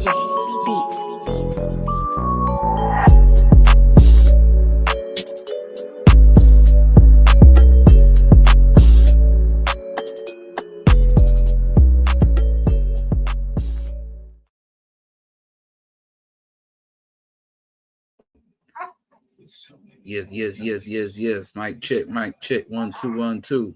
DJ Beats. Yes. Mic check. 1 2 1 2.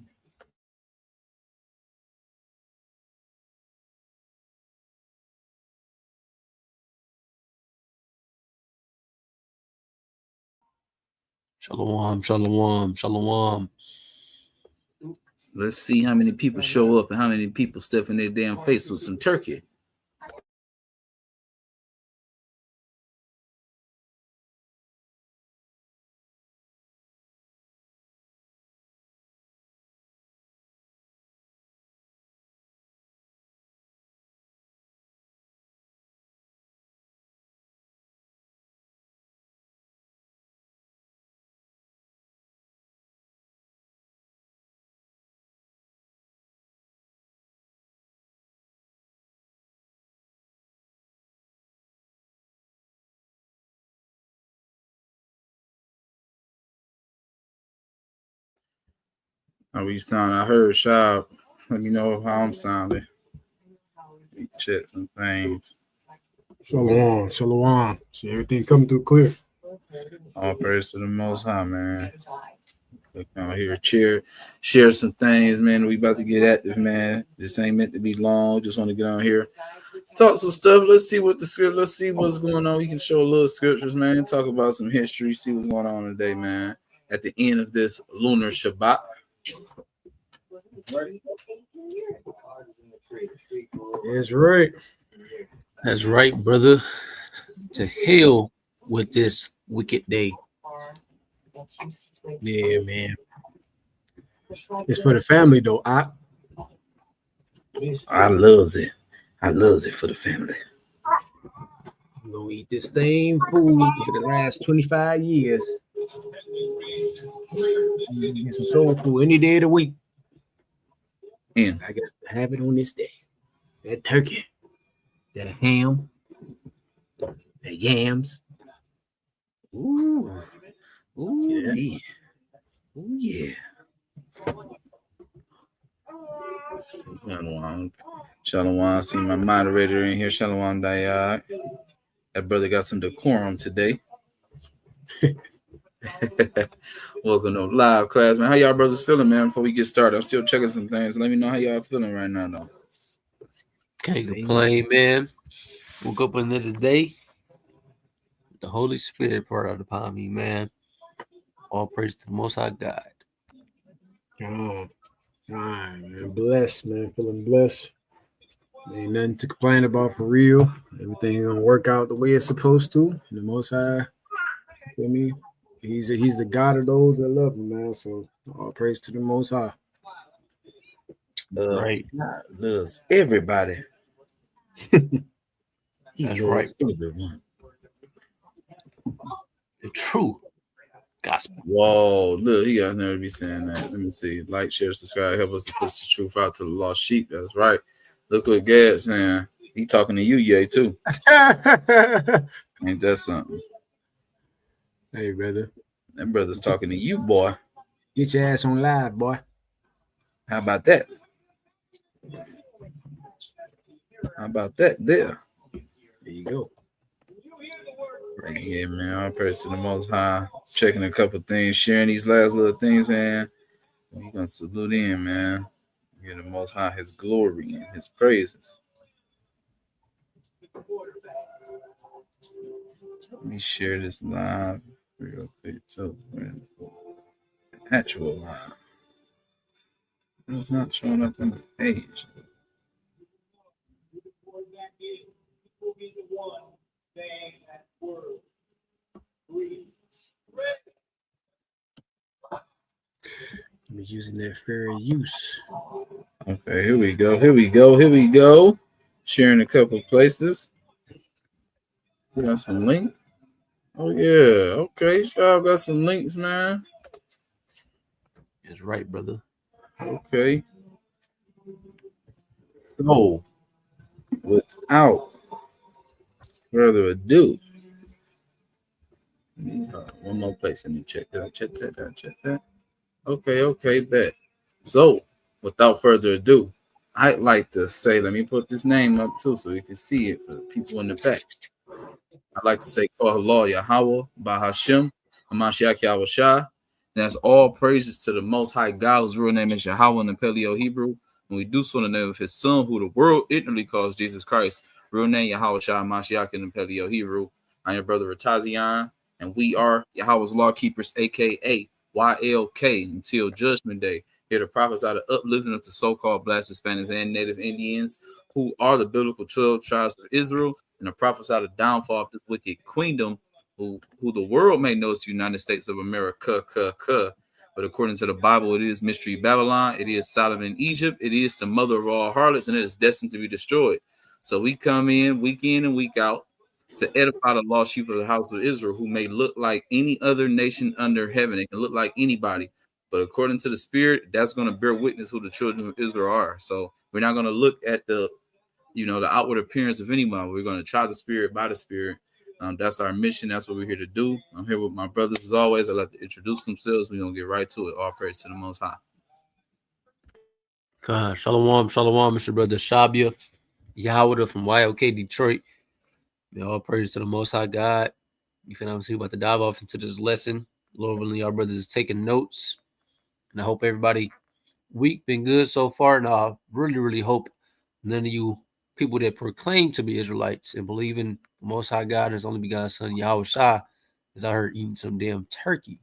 Shalom. Let's see how many people show up and how many people stuff in their damn face with some turkey. How we sound? I heard sharp. Let me know how I'm sounding. Check some things. Shalom. See everything coming through clear. All praise to the Most High, man. Look out here, share some things, man. We about to get active, man. This ain't meant to be long. Just want to get on here, talk some stuff. Let's see what's going on. We can show a little scriptures, man. Talk about some history. See what's going on today, man. At the end of this lunar Shabbat. That's right, brother. To hell with this wicked day. Yeah, man. It's for the family, though. I loves it. I loves it for the family. I'm gonna eat this same food for the last 25 years. Get some soul food any day of the week. And I got to have it on this day. That turkey, that ham, that yams. Ooh, yeah. Ooh, yeah. Shalom. See my moderator in here. Shalom Dayad. That brother got some decorum today. Welcome to live class, man. How y'all brothers feeling, man? Before we get started, I'm still checking some things. Let me know how y'all feeling right now, though. Can't complain, man. Woke up another day. The Holy Spirit poured out upon me, man. All praise to the Most High God. Oh, man. Blessed, man. Feeling blessed. Ain't nothing to complain about for real. Everything gonna work out the way it's supposed to. And the Most High, you feel me? He's the God of those that love him, man. So all praise to the Most High. Right. God loves everybody. That's right. Everyone. The true gospel. Whoa, look, he got never be saying that. Let me see. Like, share, subscribe, help us to push the truth out to the lost sheep. That's right. Look what Gad's saying. He talking to you, yay, too. Ain't that something? Hey, brother. That brother's talking to you, boy. Get your ass on live, boy. How about that? There you go. Yeah, man. All praise to the Most High. Checking a couple things, sharing these last little things, man. We're gonna salute in, man. Give the Most High his glory and his praises. Let me share this live real quick too. Actual live. It's not showing up on the page. I'm using that fair use. Okay, here we go. Sharing a couple places. We got some links. Oh yeah, okay. Y'all got some links, man. That's right, brother. Okay. So, without further ado, one more place. Let me check that. Check that. Okay, bet. So, without further ado, I'd like to say, let me put this name up too so you can see it for the people in the back. I'd like to say, Son YAHAWASHI HAMASHAYACH. And that's all praises to the Most High God, whose real name is Yahawah in the Paleo Hebrew. And we do so in the name of his son, who the world ignorantly calls Jesus Christ. Real name Yahawah HaMashiach in the Paleo Hebrew. I'm your brother Ratazian, and we are Yahweh's law keepers, aka YLK, until Judgment Day. Here to prophesy the uplifting of the so-called Black, Hispanics, and Native Indians, who are the biblical 12 tribes of Israel, and to prophesy the downfall of this wicked queendom, who the world may know as the United States of America. But according to the Bible, it is Mystery Babylon, it is Sodom in Egypt, it is the mother of all harlots, and it is destined to be destroyed. So we come in and week out to edify the lost sheep of the house of Israel, who may look like any other nation under heaven. It can look like anybody. But according to the Spirit, that's going to bear witness who the children of Israel are. So we're not going to look at the outward appearance of anyone. We're going to try the Spirit by the Spirit. That's our mission. That's what we're here to do. I'm here with my brothers as always. I'd like to introduce themselves. We're going to get right to it. All praise to the Most High. God, shalom, Mr. Brother Shabia, Yahawah from YLK Detroit. All praise to the Most High God. You feel I'm about to dive off into this lesson. Lord willing, y'all brothers is taking notes. And I hope everybody week been good so far. And I really hope none of you people that proclaim to be Israelites and believe in the Most High God and his only begotten Son YAHAWASHI is out here eating some damn turkey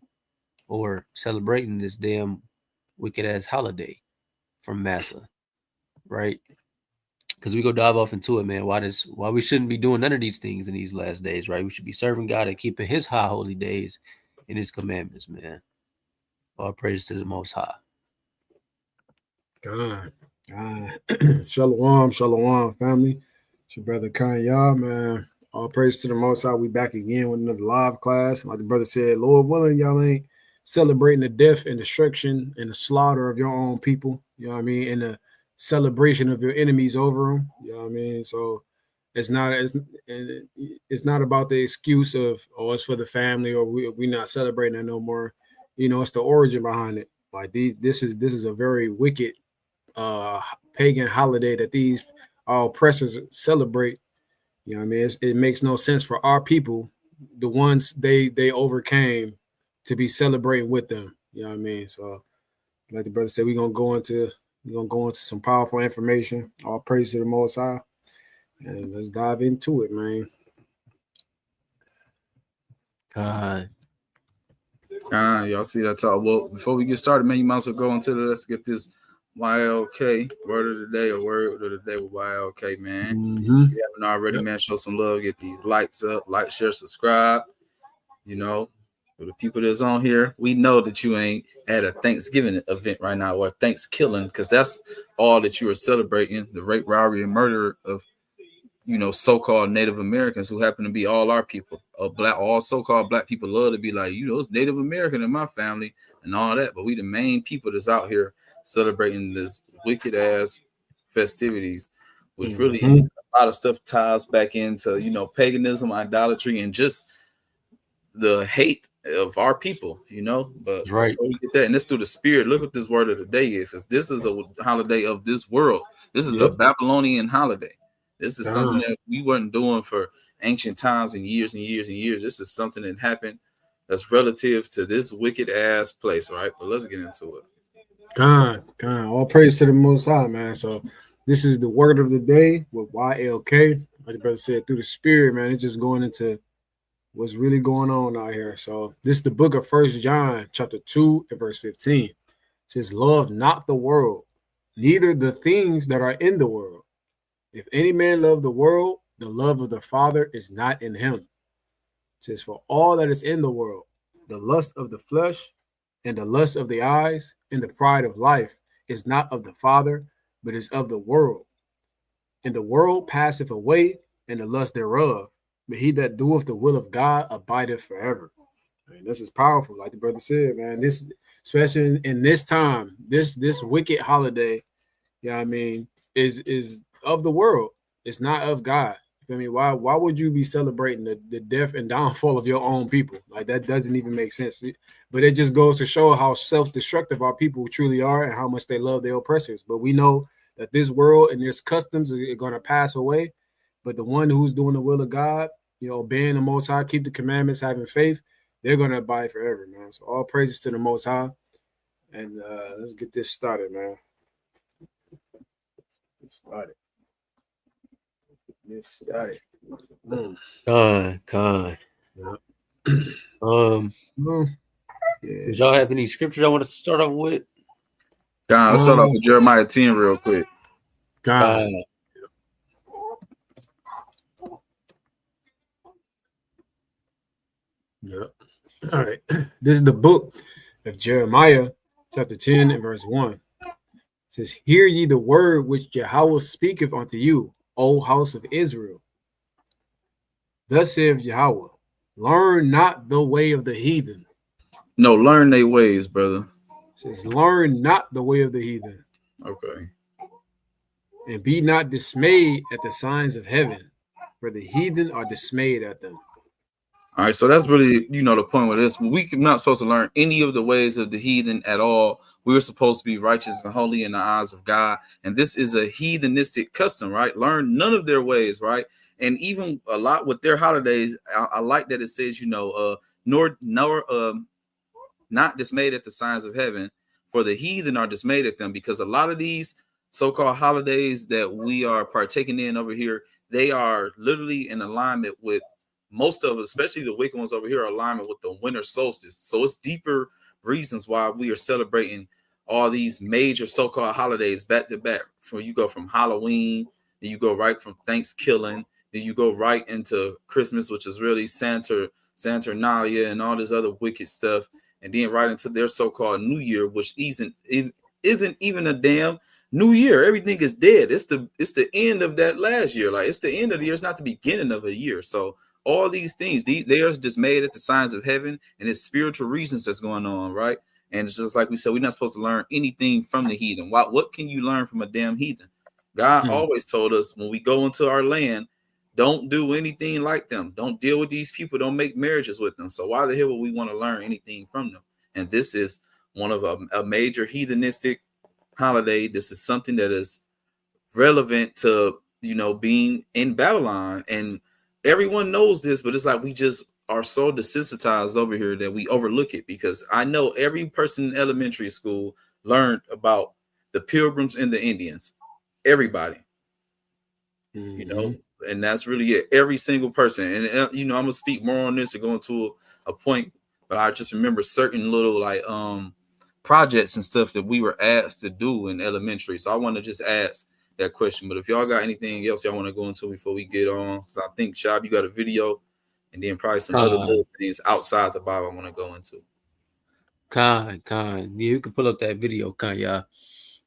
or celebrating this damn wicked ass holiday from Massa, right? Because we go dive off into it, man. Why we shouldn't be doing none of these things in these last days, right? We should be serving God and keeping his high holy days and his commandments, man. All praise to the Most High. God. Shalom, family. It's your brother Kanye, man. All praise to the Most High. We back again with another live class. Like the brother said, Lord willing, y'all ain't celebrating the death and destruction and the slaughter of your own people. You know what I mean? And the celebration of your enemies over them. You know what I mean? So it's not about the excuse of, oh, it's for the family or we not celebrating it no more. You know, it's the origin behind it. Like this is a very wicked pagan holiday that these oppressors celebrate. You know what I mean? It makes no sense for our people, the ones they overcame, to be celebrating with them. You know what I mean? So like the brother said, we're gonna go into some powerful information. All praise to the Most High. And let's dive into it, man. God. Y'all see that talk? Well, before we get started, man, you might as well go into let's get this YLK word of the day or word of the day with YLK, man. Mm-hmm. If you haven't already, man, show some love. Get these likes up, like, share, subscribe. You know, for the people that's on here, we know that you ain't at a Thanksgiving event right now or Thankskilling, because that's all that you are celebrating: the rape, robbery, and murder of so-called Native Americans who happen to be all our people. All so-called black people love to be like, it's Native American in my family and all that, but we the main people that's out here celebrating this wicked ass festivities, which really a lot of stuff ties back into paganism, idolatry, and just the hate of our people, but right. Before we get that, and this through the Spirit, look what this word of the day is, because this is a holiday of this world. This is a Babylonian holiday. This is something that we weren't doing for ancient times and years and years and years. This is something that happened that's relative to this wicked ass place, right? But let's get into it. God, all praise to the Most High, man. So this is the word of the day with YLK. Like the brother said, through the Spirit, man. It's just going into what's really going on out here. So this is the book of 1 John, chapter 2 and verse 15. It says, love not the world, neither the things that are in the world. If any man love the world, the love of the Father is not in him. It says, for all that is in the world, the lust of the flesh and the lust of the eyes and the pride of life is not of the Father, but is of the world. And the world passeth away, and the lust thereof, but he that doeth the will of God abideth forever. I mean, this is powerful, like the brother said, man. This, especially in this time, this wicked holiday, I mean, is of the world. It's not of God. feel me? Why would you be celebrating the death and downfall of your own people? Like, that doesn't even make sense. But it just goes to show how self-destructive our people truly are and how much they love their oppressors. But we know that this world and its customs are going to pass away. But the one who's doing the will of God, obeying the Most High, keep the commandments, having faith, they're going to abide forever, man. So all praises to the Most High. And let's get this started, man. Get started. Con. Yeah. Did y'all have any scriptures I want to start off with? God, let's start off with Jeremiah 10 real quick. God. Yep. All right. This is the book of Jeremiah, chapter 10 and verse 1. It says, "Hear ye the word which Yahawah speaketh unto you, O house of Israel. Thus saith Yahawah, learn not the way of the heathen." No, learn their ways, brother. It says, learn not the way of the heathen. Okay. And be not dismayed at the signs of heaven, for the heathen are dismayed at them. All right, so that's really, the point with this. We're not supposed to learn any of the ways of the heathen at all. We're supposed to be righteous and holy in the eyes of God. And this is a heathenistic custom, right? Learn none of their ways, right? And even a lot with their holidays, I like that it says, nor not dismayed at the signs of heaven, for the heathen are dismayed at them, because a lot of these so-called holidays that we are partaking in over here, they are literally in alignment with most of us, especially the wicked ones over here, are alignment with the winter solstice. So it's deeper reasons why we are celebrating all these major so-called holidays back to back. You go from Halloween, then you go right from Thanksgiving, then you go right into Christmas, which is really Saturnalia and all this other wicked stuff, and then right into their so-called New Year, which isn't even a damn New Year. Everything is dead. It's the end of that last year. Like, it's the end of the year. It's not the beginning of a year. So all these things, they are dismayed at the signs of heaven, and it's spiritual reasons that's going on, right? And it's just like we said, we're not supposed to learn anything from the heathen. What can you learn from a damn heathen? God always told us when we go into our land, don't do anything like them. Don't deal with these people. Don't make marriages with them. So why the hell would we want to learn anything from them? And this is one of a major heathenistic holiday. This is something that is relevant to, being in Babylon. And everyone knows this, but it's like we just are so desensitized over here that we overlook it, because I know every person in elementary school learned about the Pilgrims and the Indians. Everybody, and that's really it. Every single person. And, I'm going to speak more on this and go into a point, but I just remember certain little projects and stuff that we were asked to do in elementary. So I want to just ask that question. But if y'all got anything else y'all want to go into before we get on, because I think, Shab, you got a video, and then probably some other little things outside the Bible I want to go into. Yeah, you can pull up that video, yeah.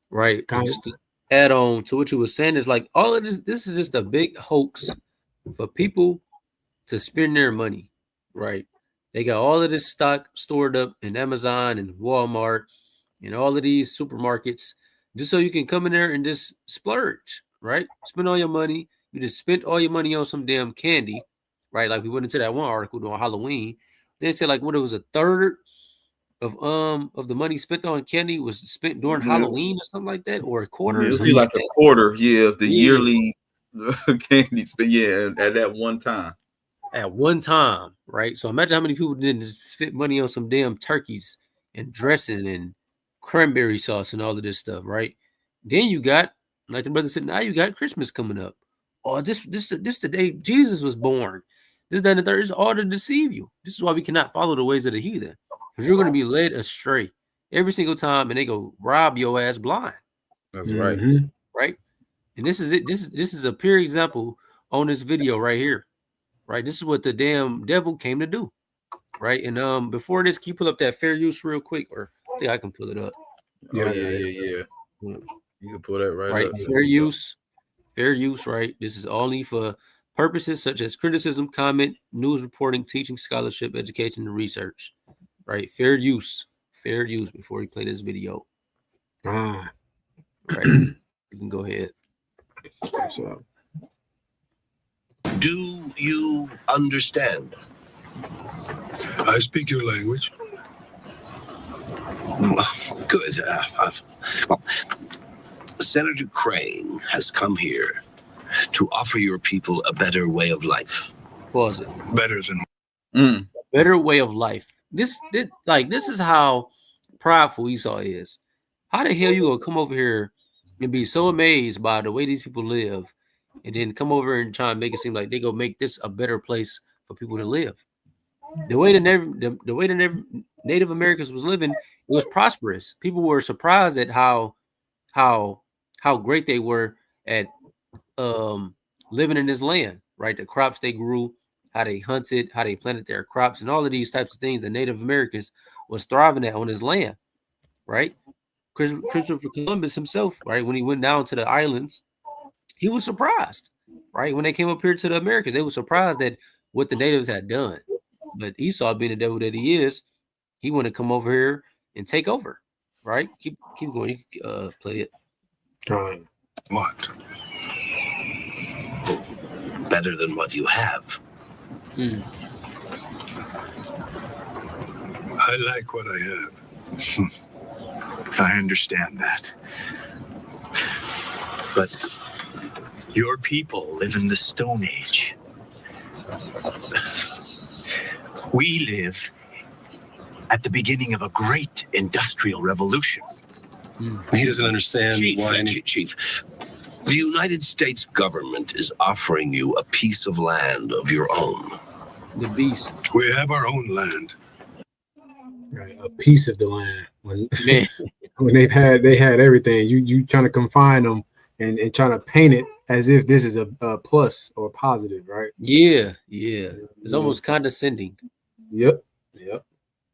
Right. Just to add on to what you were saying, is like all of this is just a big hoax for people to spend their money, right? They got all of this stock stored up in Amazon and Walmart and all of these supermarkets, just so you can come in there and just splurge, right? Spend all your money. You just spent all your money on some damn candy, right? Like we went into that one article during Halloween. They said like what it was a third of the money spent on candy was spent during Halloween or something like that, or a quarter. You'll see like a quarter, of the yearly candy spent, at that one time. At one time, right? So imagine how many people didn't spend money on some damn turkeys and dressing and cranberry sauce and all of this stuff, right? Then you got, like the brother said, now you got Christmas coming up. Oh, this the day Jesus was born. This, that, and the third is all to deceive you. This is why we cannot follow the ways of the heathen, because you're going to be led astray every single time, and they go rob your ass blind. That's right. Right? And this is it. This is a pure example on this video right here. Right? This is what the damn devil came to do. Right? And before this, can you pull up that fair use real quick? Or I think I can pull it up. Yeah. You can pull that right up. Fair use, right? This is only for purposes such as criticism, comment, news reporting, teaching, scholarship, education, and research. Right? Fair use before we play this video. Right? You can go ahead. Do you understand? I speak your language. Good. Well, Senator Crane has come here to offer your people a better way of life. Pause it. Better than Better way of life. This is how prideful Esau is. How the hell you gonna come over here and be so amazed by the way these people live, and then come over and try and make it seem like they gonna make this a better place for people to live? The way the Native Americans was living, it was prosperous. People were surprised at how great they were at living in this land, right? The crops they grew, how they hunted, how they planted their crops, and all of these types of things the Native Americans was thriving at on his land, right? Christopher Columbus himself, right, when he went down to the islands, he was surprised, right? When they came up here to the Americas, they were surprised at what the natives had done. But Esau, being the devil that he is, he wanted to come over here and take over, right? Keep going. You can, play it. what? Better than what you have. I like what I have. I understand that. But your people live in the Stone Age. We live at the beginning of a great industrial revolution. He doesn't understand why. Chief, the United States government is offering you a piece of land of your own. The beast. We have our own land. Right, a piece of the land. When Man. when they had everything, you trying to confine them and trying to paint it as if this is a plus or positive, right? Yeah. It's almost condescending. Yep.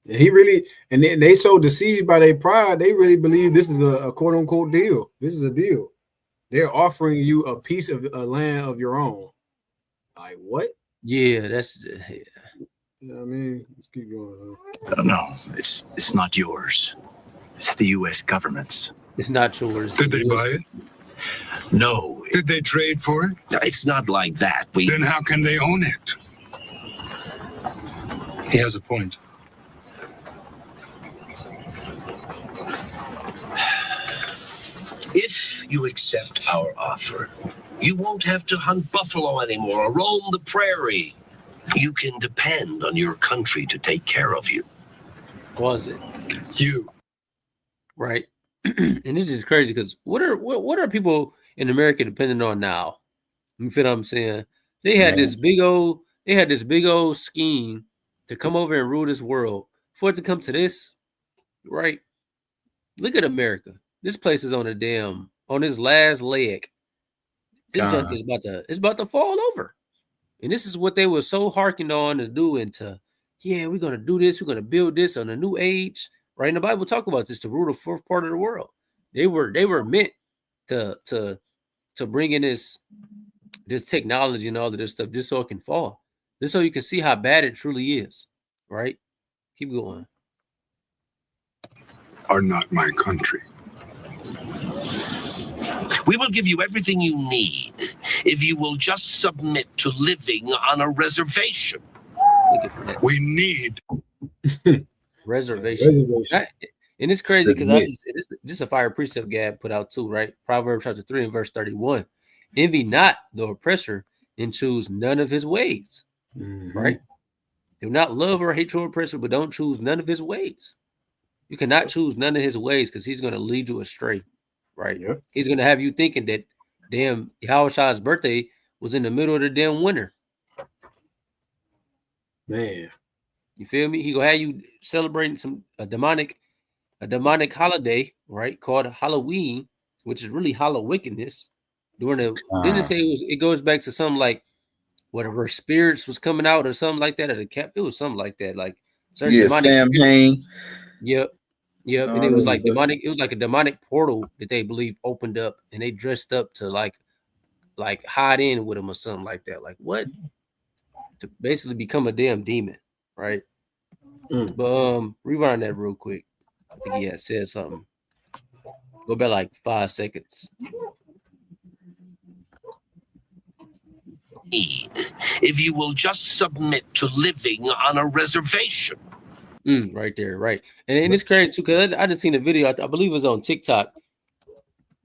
And he really, and they so deceived by their pride, they really believe this is a quote unquote deal. This is a deal. They're offering you a piece of a land of your own. Like what? Yeah, that's Yeah, I mean, let's keep going. No, it's not yours. It's the U.S. government's. it's not yours. Did they buy it? No, Did they trade for it? it's not like that. Then how can they own it? He has a point. If you accept our offer, you won't have to hunt buffalo anymore or roam the prairie. You can depend on your country to take care of you. Was it? You. Right. And it's just crazy because what are people in America depending on now? You feel what I'm saying? They had this big old scheme to come over and rule this world. For it to come to this, right? Look at America. This place is on its last leg. This junk is about to fall over. And this is what they were so harkened on to do we're gonna do this, we're gonna build this on a new age. Right? And the Bible talk about this to rule the fourth part of the world. They were meant to bring in this technology and all of this stuff just so it can fall. Just so you can see how bad it truly is. Right? Keep going. Are not my country. We will give you everything you need if you will just submit to living on a reservation. Look at that. We need Reservation. And it's crazy because this a fire precept Gad put out too, right? Proverbs chapter 3 and verse 31. Envy not the oppressor and choose none of his ways. Right? Do not love or hate your oppressor, but don't choose none of his ways. You cannot choose none of his ways because he's going to lead you astray. Right? Yep. He's going to have you thinking that damn Yahawah's birthday was in the middle of the damn winter. Man. You feel me? He gonna have you celebrating a demonic holiday, right? Called Halloween, which is really hollow wickedness. Didn't it say it goes back to something like whatever spirits was coming out or something like that at a cap? It was something like that, like Samhain. Yep. And it was like demonic. It was like a demonic portal that they believe opened up, and they dressed up to like hide in with him or something like that. Like what? To basically become a damn demon, right? But rewind that real quick. I think he had said something. Go back like 5 seconds. if you will just submit to living on a reservation. Right there, right. And it's crazy too, because I just seen a video, I believe it was on TikTok.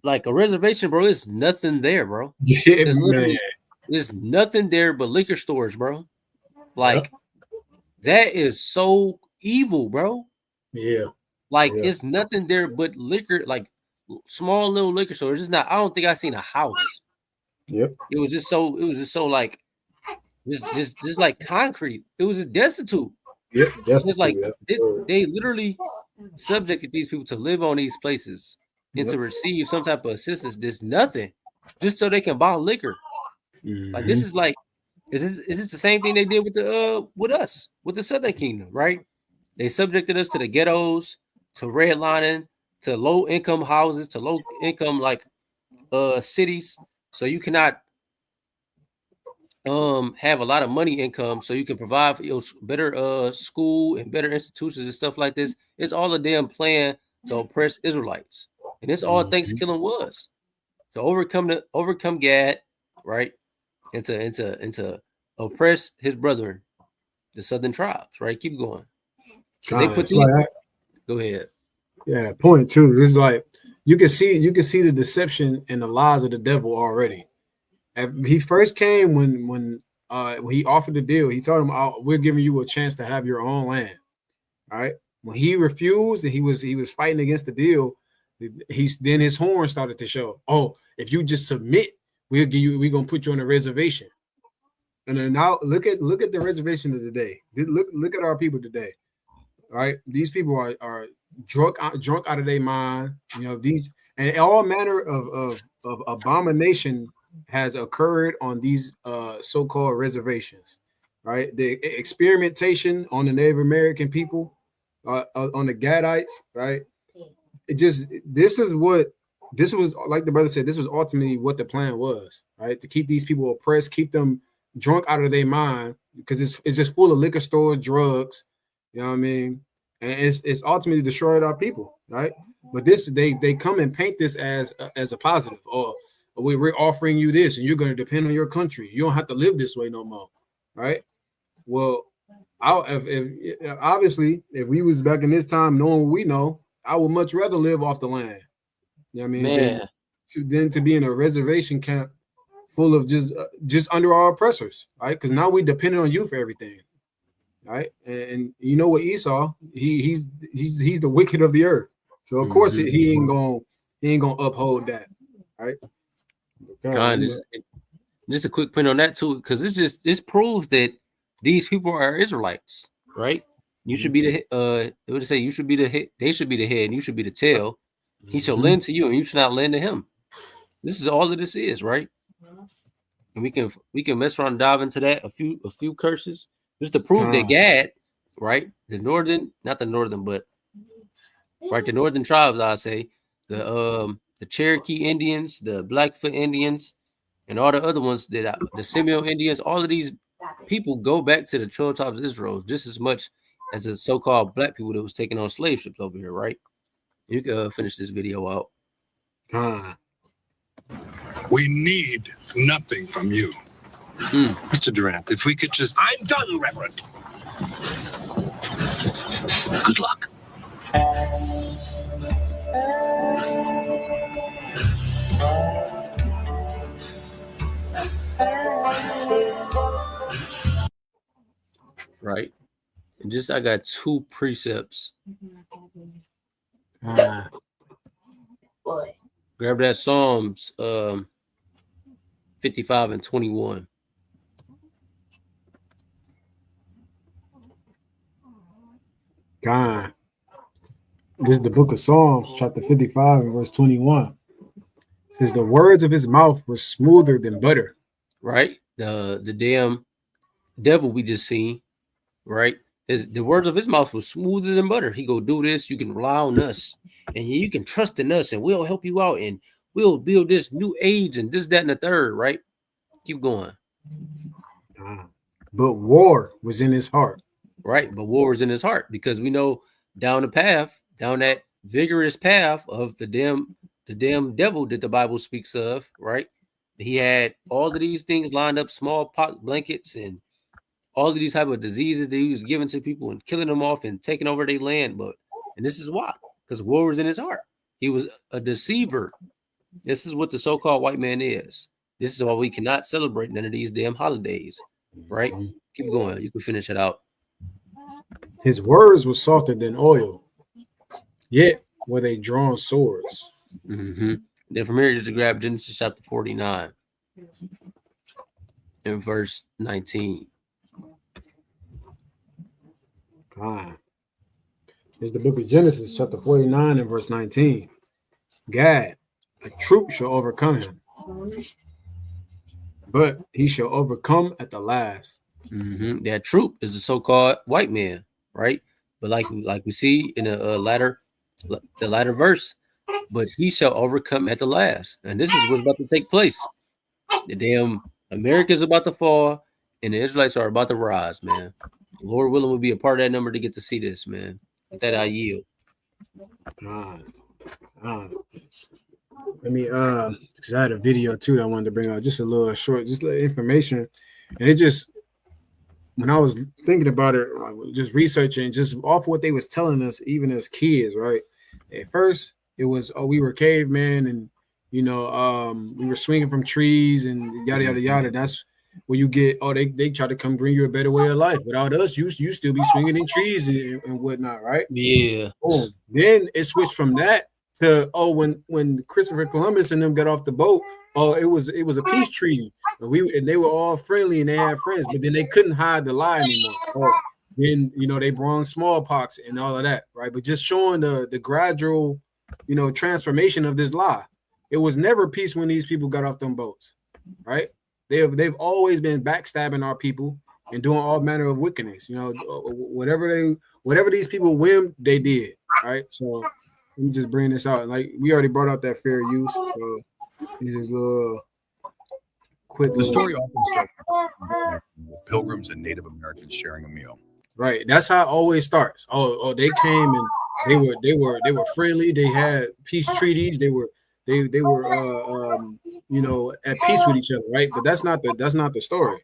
Like a reservation, bro, it's nothing there, bro. Yeah, It's man. literally, there's nothing there but liquor stores, bro. Like, that is so evil, bro. Yeah. Like, Yeah. it's nothing there but liquor, like small little liquor stores. It's not, I don't think I seen a house. Yep. It was just so like just like concrete. It was just destitute. Yep. That's It's like they literally subjected these people to live on these places and to receive some type of assistance. There's nothing, just so they can buy liquor. Like, this is like, is this the same thing they did with us, with the Southern Kingdom, right? They subjected us to the ghettos, to redlining, to low income houses, to low income cities, so you cannot have a lot of money income, so you can provide for your better school and better institutions and stuff like this. It's all a damn plan to oppress Israelites, and it's all Thankskilling was, to overcome Gad, right, and to oppress his brethren, the southern tribes, right. Keep going. They put go ahead. Yeah, point too. It's like you can see the deception and the lies of the devil already. He first came when he offered the deal. He told him, "We're giving you a chance to have your own land." All right. When he refused and he was fighting against the deal, then his horn started to show. Oh, if you just submit, we're gonna put you on a reservation. And then now look at the reservation of today. Look at our people today. All right, these people are drunk out of their mind. You know, these and all manner of abomination has occurred on these so-called reservations, right? The experimentation on the Native American people, on the Gadites, right? This was like the brother said, this was ultimately what the plan was, right? To keep these people oppressed, keep them drunk out of their mind, because it's just full of liquor stores, drugs, you know what I mean? And it's ultimately destroyed our people, right? But they come and paint this as a positive, or we're offering you this, and you're going to depend on your country. You don't have to live this way no more, right? Well, obviously, if we was back in this time, knowing what we know, I would much rather live off the land. You know what I mean? Man. Than to be in a reservation camp full of just under our oppressors, right? Because now we dependent on you for everything, right? And you know what, Esau, he's the wicked of the earth, so of course he ain't gonna uphold that, right? Just a quick point on that too, because this proves that these people are Israelites, right? You should be the it would say you should be the head, they should be the head, and you should be the tail. He shall lend to you, and you should not lend to him. This is all that this is, right? And we can mess around and dive into that, a few curses, just to prove that Gad, right? The northern tribes, I say, the Cherokee Indians, the Blackfoot Indians, and all the other ones that the Seminole Indians, all of these people go back to the 12 tribes of Israel just as much as the so-called black people that was taking on slave ships over here, right? You can finish this video out. We need nothing from you. Mr. Durant, if we could just... I'm done, Reverend. Good luck. Right. And I got 2 precepts. Grab that Psalms 55 and 21. God. This is the book of Psalms, chapter 55 and verse 21. It says the words of his mouth were smoother than butter. Right? The damn devil we just seen, right? The words of his mouth was smoother than butter. He go do this, you can rely on us, and you can trust in us, and we'll help you out, and we'll build this new age and this, that, and the third, right? Keep going. But war was in his heart. Right, but war is in his heart, because we know down that vigorous path of the damn devil that the Bible speaks of, right? He had all of these things lined up, smallpox blankets and all of these type of diseases that he was giving to people and killing them off and taking over their land. And this is why, because war was in his heart. He was a deceiver. This is what the so-called white man is. This is why we cannot celebrate none of these damn holidays, right? Keep going. You can finish it out. His words were softer than oil, yet were they drawn swords. Then from here, just grab Genesis chapter 49 and verse 19. Here's the book of Genesis, chapter 49 and verse 19. Gad, a troop shall overcome him, but he shall overcome at the last. That troop is the so-called white man, right? But like we see in the latter verse, but he shall overcome at the last. And this is what's about to take place. The damn America's about to fall, and the Israelites are about to rise, man. Lord willing, will be a part of that number to get to see this, man. With that, I yield. Let me because I had a video too that I wanted to bring out, just a little short, just little information. And it just, when I was thinking about it, just researching, just off what they was telling us, even as kids, right? At first, it was, oh, we were cavemen, and we were swinging from trees and yada yada yada. That's where you get, oh, they try to come bring you a better way of life. Without us, you still be swinging in trees and whatnot, right? Yeah. Boom. Then it switched from that to, oh, when Christopher Columbus and them got off the boat, oh, it was a peace treaty, and they were all friendly and they had friends, but then they couldn't hide the lie anymore. Oh, then they brought smallpox and all of that, right? But just showing the gradual, transformation of this lie. It was never peace when these people got off them boats, right? They've always been backstabbing our people and doing all manner of wickedness. Whatever these people whim, they did, right? So let me just bring this out. Like, we already brought out that fair use. So this is a little quick. The story often starts with pilgrims and Native Americans sharing a meal. Right. That's how it always starts. Oh, they came and they were friendly. They had peace treaties. They were at peace with each other, right? But that's not the story.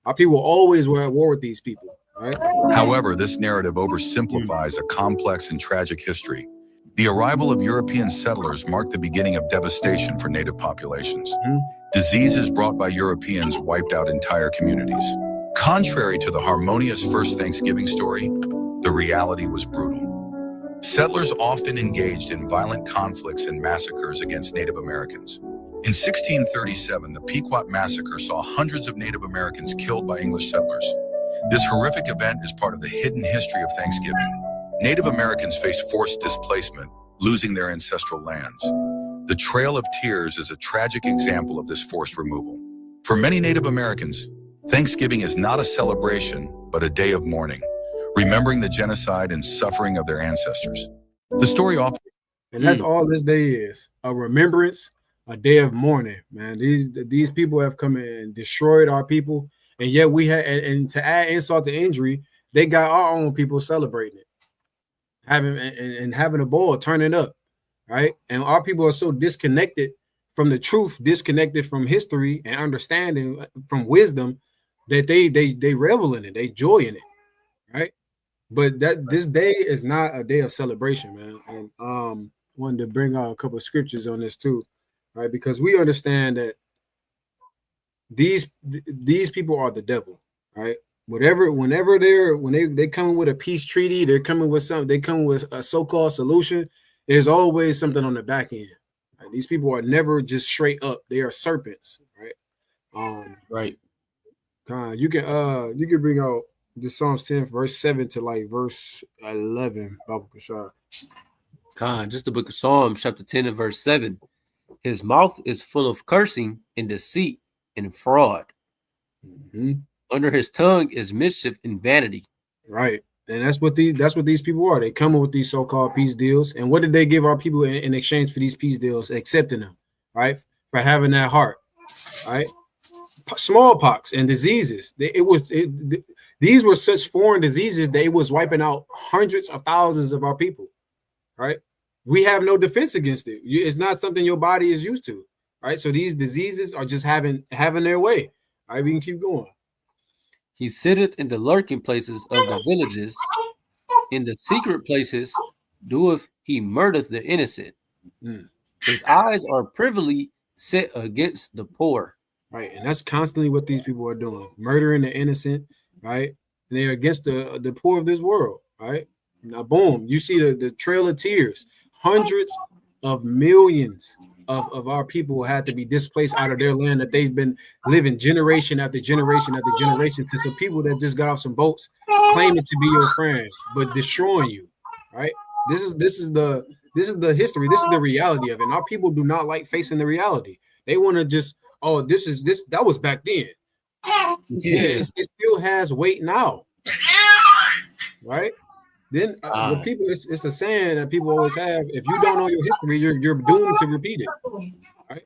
Our people always were at war with these people, right? However, this narrative oversimplifies a complex and tragic history. The arrival of European settlers marked the beginning of devastation for native populations. Diseases brought by Europeans wiped out entire communities. Contrary to the harmonious first Thanksgiving story, the reality was brutal. Settlers often engaged in violent conflicts and massacres against Native Americans. In 1637, the Pequot Massacre saw hundreds of Native Americans killed by English settlers. This horrific event is part of the hidden history of Thanksgiving. Native Americans faced forced displacement, losing their ancestral lands. The Trail of Tears is a tragic example of this forced removal. For many Native Americans, Thanksgiving is not a celebration, but a day of mourning, remembering the genocide and suffering of their ancestors. The story often... And that's all this day is, a remembrance, a day of mourning, man. These people have come and destroyed our people, and yet we had, and to add insult to injury, they got our own people celebrating it, having a ball, turning up, right? And our people are so disconnected from the truth, disconnected from history and understanding, from wisdom, that they revel in it, they joy in it, right? But this day is not a day of celebration, man. And wanted to bring out a couple of scriptures on this too, right? Because we understand that these people are the devil, right? Whenever they come with a peace treaty, they're coming with something. They come with a so-called solution. There's always something on the back end. Right? These people are never just straight up. They are serpents, right? Right. You can bring out the Psalms 10 verse 7 to like verse 11. Just the book of Psalms, chapter 10 and verse 7. His mouth is full of cursing and deceit and fraud. Under his tongue is mischief and vanity. Right. And that's what these people are. They come up with these so-called peace deals. And what did they give our people in exchange for these peace deals? Accepting them, right? For having that heart, right? Smallpox and diseases. These were such foreign diseases that it was wiping out hundreds of thousands of our people, right? We have no defense against it. It's not something your body is used to. right? So these diseases are just having their way. All right, we can keep going. He sitteth in the lurking places of the villages, in the secret places doeth he murdereth the innocent. His eyes are privily set against the poor. Right, and that's constantly what these people are doing, murdering the innocent, right? And they're against the poor of this world, right? Now, boom, you see the trail of tears. Hundreds of millions of our people had to be displaced out of their land that they've been living generation after generation after generation to some people that just got off some boats claiming to be your friends, but destroying you, right? This is the history. This is the reality of it. And our people do not like facing the reality. They want to just, oh, that was back then. Yeah, it still has weight now, right? Then the people, it's a saying that people always have: if you don't know your history, you're doomed to repeat it, right?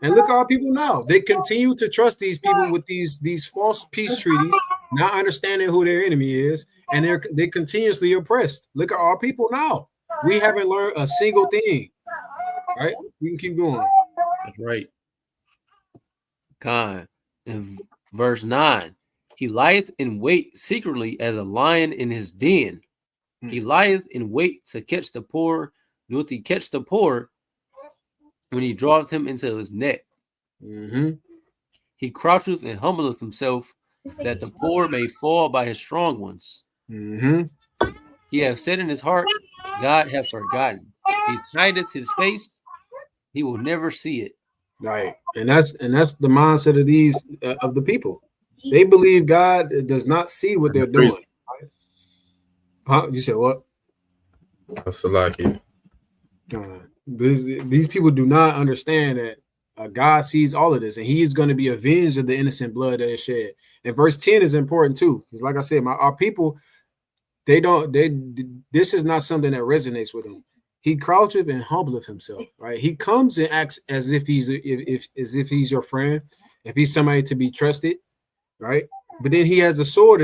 And look at our people now; they continue to trust these people with these false peace treaties, not understanding who their enemy is, and they're continuously oppressed. Look at our people now; we haven't learned a single thing, right? We can keep going. That's right. God, in verse 9, he lieth in wait secretly as a lion in his den. He lieth in wait to catch the poor. Doth he catch the poor when he draweth him into his net? He croucheth and humbleth himself, that the poor may fall by his strong ones. He hath said in his heart, God hath forgotten. He hideth his face; he will never see it. Right, and that's the mindset of these of the people. They believe God does not see what they're doing. Huh? You said what? That's a lot here. These people do not understand that God sees all of this, and He is going to be avenged of the innocent blood that is shed. And verse 10 is important too, because like I said, our people, this is not something that resonates with them. He croucheth and humbleth himself, right? He comes and acts as if he's your friend, if he's somebody to be trusted, right? But then he has a sword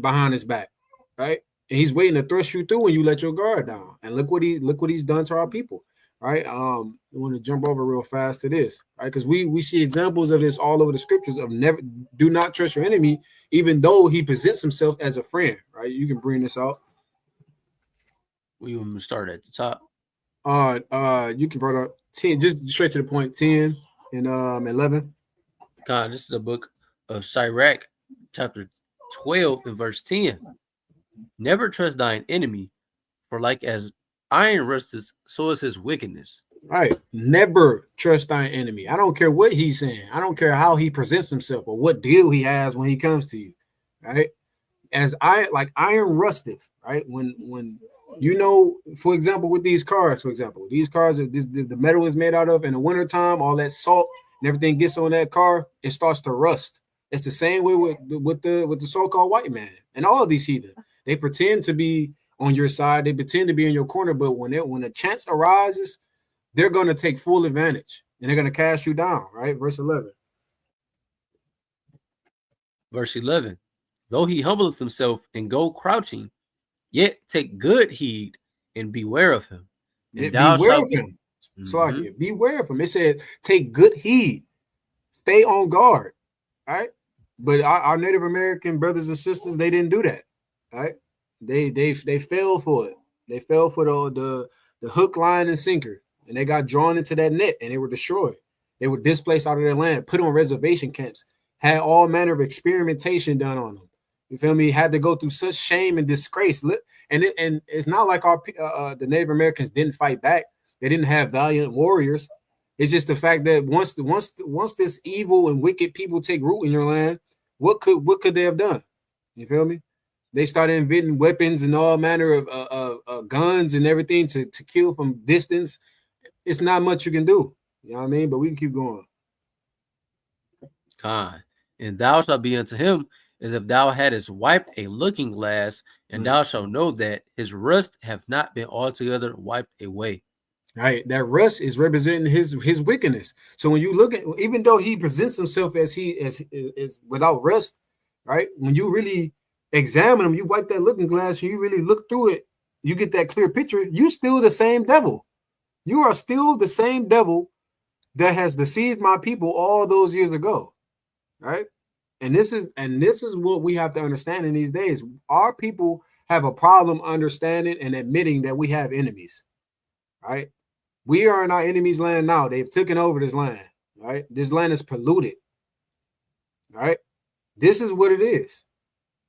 behind his back, right? And he's waiting to thrust you through when you let your guard down. And look what he's done to our people, right? I want to jump over real fast to this, right? Because we see examples of this all over the scriptures of do not trust your enemy, even though he presents himself as a friend, right? You can bring this out. We will start at the top. You can bring up 10, just straight to the point, 10 and 11. God, this is the book of Sirach, chapter 12 and verse 10. Never trust thine enemy, for like as iron rusteth, so is his wickedness. Right. Never trust thine enemy. I don't care what he's saying. I don't care how he presents himself or what deal he has when he comes to you. Right. As iron rusteth, right? When you know, for example, with these cars, these cars, the metal is made out of in the wintertime, all that salt and everything gets on that car, it starts to rust. It's the same way with the so-called white man and all of these heathen. They pretend to be on your side, they pretend to be in your corner, but when a chance arises, they're going to take full advantage and they're going to cast you down, right? Verse 11. Verse 11. Though he humbleth himself and go crouching, yet take good heed and beware of him. And beware of him. Beware of him. It said, take good heed, stay on guard. All right. But our Native American brothers and sisters, they didn't do that. Right? They fell for it. They fell for the hook, line, and sinker, and they got drawn into that net, and they were destroyed. They were displaced out of their land, put on reservation camps, had all manner of experimentation done on them. You feel me? Had to go through such shame and disgrace. And it's not like the Native Americans didn't fight back. They didn't have valiant warriors. It's just the fact that once this evil and wicked people take root in your land, what could they have done? You feel me? They started inventing weapons and all manner of guns and everything to kill from distance. It's not much you can do. You know what I mean? But we can keep going. God, and thou shalt be unto him as if thou hadst wiped a looking glass, and thou shalt know that his rust have not been altogether wiped away. Right, that rust is representing his wickedness. So when you look at, even though he presents himself as without rust, right? When you really examine him, you wipe that looking glass, and you really look through it, you get that clear picture. You still the same devil. You are still the same devil that has deceived my people all those years ago, right? And this is what we have to understand in these days. Our people have a problem understanding and admitting that we have enemies, right? We are in our enemy's land now. They've taken over this land, right? This land is polluted, right? This is what it is.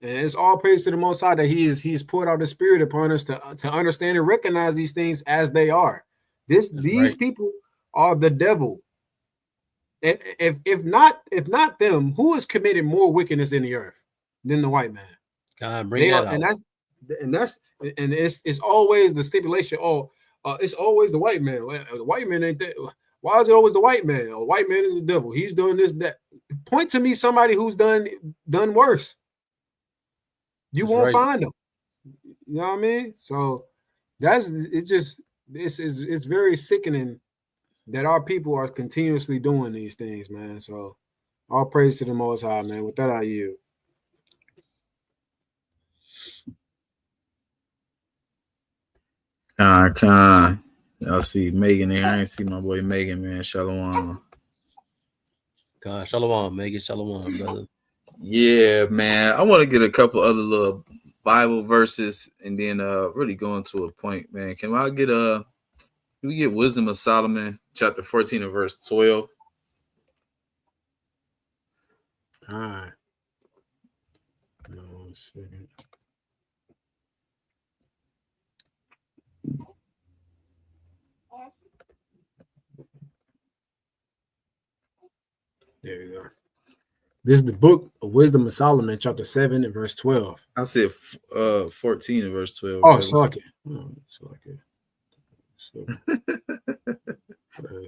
And it's all praise to the Most High that He's poured out the Spirit upon us to understand and recognize these things as they are. These right. people are the devil. If not them, who has committed more wickedness in the earth than the white man? God, bring that out. And it's always the stipulation. It's always the white man. The white man ain't that. Why is it always the white man? The white man is the devil. He's doing this, that. Point to me somebody who's done worse. You won't find them. You know what I mean? So it's very sickening that our people are continuously doing these things, man. So all praise to the Most High, man. With that, I yield. Khan. Y'all see Megan here. I ain't see my boy Megan, man. Shalom. God, shalom, Megan. Shalom, brother. Yeah, man. I want to get a couple other little Bible verses and then really go into a point, man. Can we get Wisdom of Solomon, chapter 14 and verse 12? All right. One second. There you go. This is the book of Wisdom of Solomon, chapter 7 and verse 12. I said 14 and verse 12. Oh, Salaki.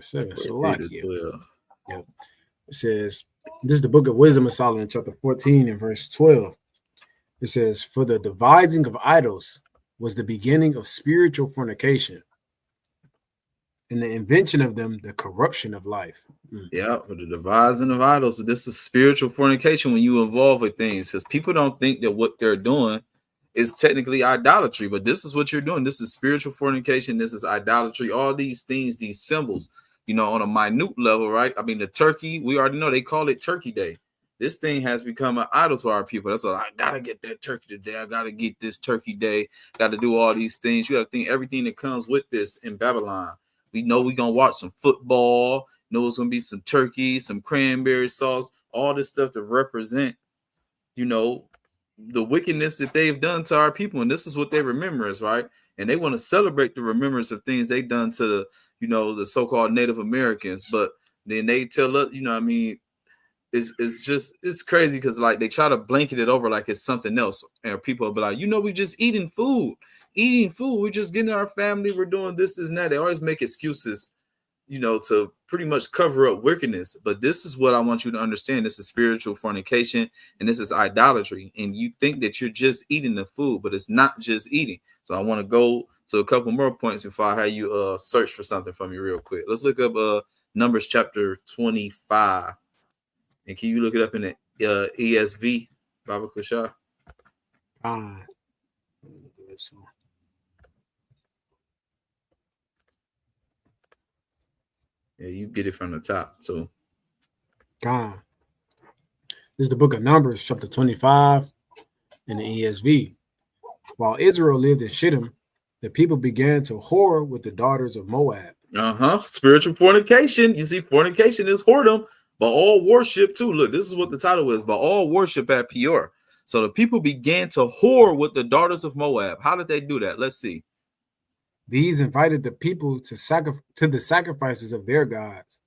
Seven. Salaki. 12. Yep. It says, this is the book of Wisdom of Solomon, chapter 14 and verse 12. It says, for the devising of idols was the beginning of spiritual fornication, and the invention of them, the corruption of life. Yeah, for the devising of idols. So this is spiritual fornication when you involve with things, because people don't think that what they're doing is technically idolatry, but this is what you're doing. This is spiritual fornication. This is idolatry. All these things, these symbols, on a minute level, right? I mean, the turkey, we already know they call it Turkey Day. This thing has become an idol to our people. That's I gotta get that turkey today. I gotta get this Turkey Day. Got to do all these things. You got to think everything that comes with this in Babylon. We know we're gonna watch some football. Know it's gonna be some turkey, some cranberry sauce, all this stuff to represent, the wickedness that they've done to our people. And this is what they remember us, right? And they want to celebrate the remembrance of things they've done to the so-called Native Americans. But then they tell us, it's crazy because like they try to blanket it over like it's something else. And people will be like, we just eating food. We're just getting our family. We're doing this and that. They always make excuses, to pretty much cover up wickedness. But this is what I want you to understand. This is spiritual fornication and this is idolatry. And you think that you're just eating the food, but it's not just eating. So I want to go to a couple more points before I have you search for something from you real quick. Let's look up Numbers chapter 25. And can you look it up in the ESV, Baba Kushar? Yeah, you get it from the top. So, this is the book of Numbers, chapter 25, in the ESV. While Israel lived in Shittim, the people began to whore with the daughters of Moab. Spiritual fornication. You see, fornication is whoredom, but all worship too. Look, this is what the title is. But all worship at Peor. So the people began to whore with the daughters of Moab. How did they do that? Let's see. These invited the people to the sacrifices of their gods,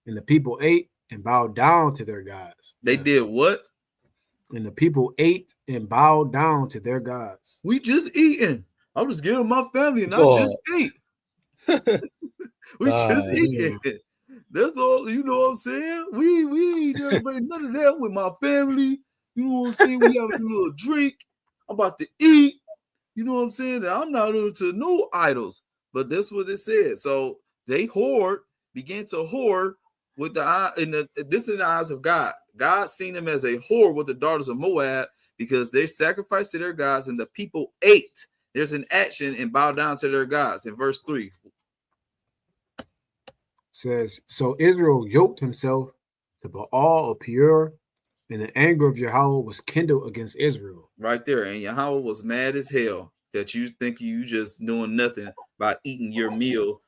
and the people ate and bowed down to their gods. They did what? And the people ate and bowed down to their gods. We just eating. I'm just giving my family, and I just ate. We just eating. That's all. You know what I'm saying? We ain't everybody none of that with my family. You know what I'm saying? We having a little drink. I'm about to eat. You know what I'm saying? I'm not into no idols, but that's what it said. So they began to whore with this in the eyes of God. God seen them as a whore with the daughters of Moab because they sacrificed to their gods and the people ate. There's an action and bow down to their gods in verse 3. says, so Israel yoked himself to Baal of Peor, and the anger of Yahawah was kindled against Israel. Right there. And Yahawah was mad as hell that you think you just doing nothing by eating your meal,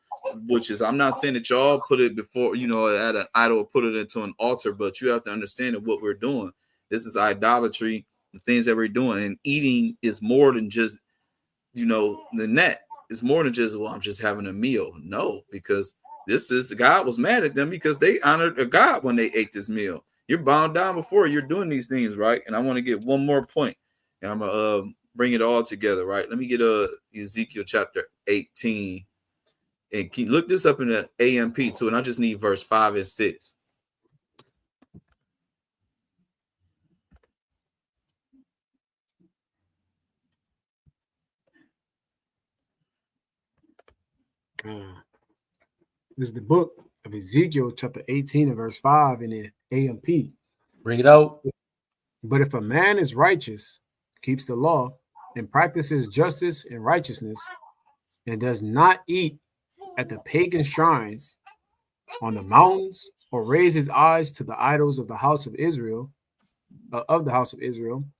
which is, I'm not saying that y'all put it before, at an idol or put it into an altar, but you have to understand that what we're doing. This is idolatry, the things that we're doing. And eating is more than just, than that. It's more than just, well, I'm just having a meal. No, because God was mad at them because they honored a God when they ate this meal. You're bound down before you're doing these things, right? And I want to get one more point, and I'm gonna bring it all together, right? Let me get Ezekiel chapter 18, and look this up in the AMP too, and I just need verse 5 and 6. This is the book of Ezekiel chapter 18 and verse 5 in the AMP. Bring it out. But if a man is righteous, keeps the law, and practices justice and righteousness, and does not eat at the pagan shrines on the mountains, or raise his eyes to the idols of the house of Israel,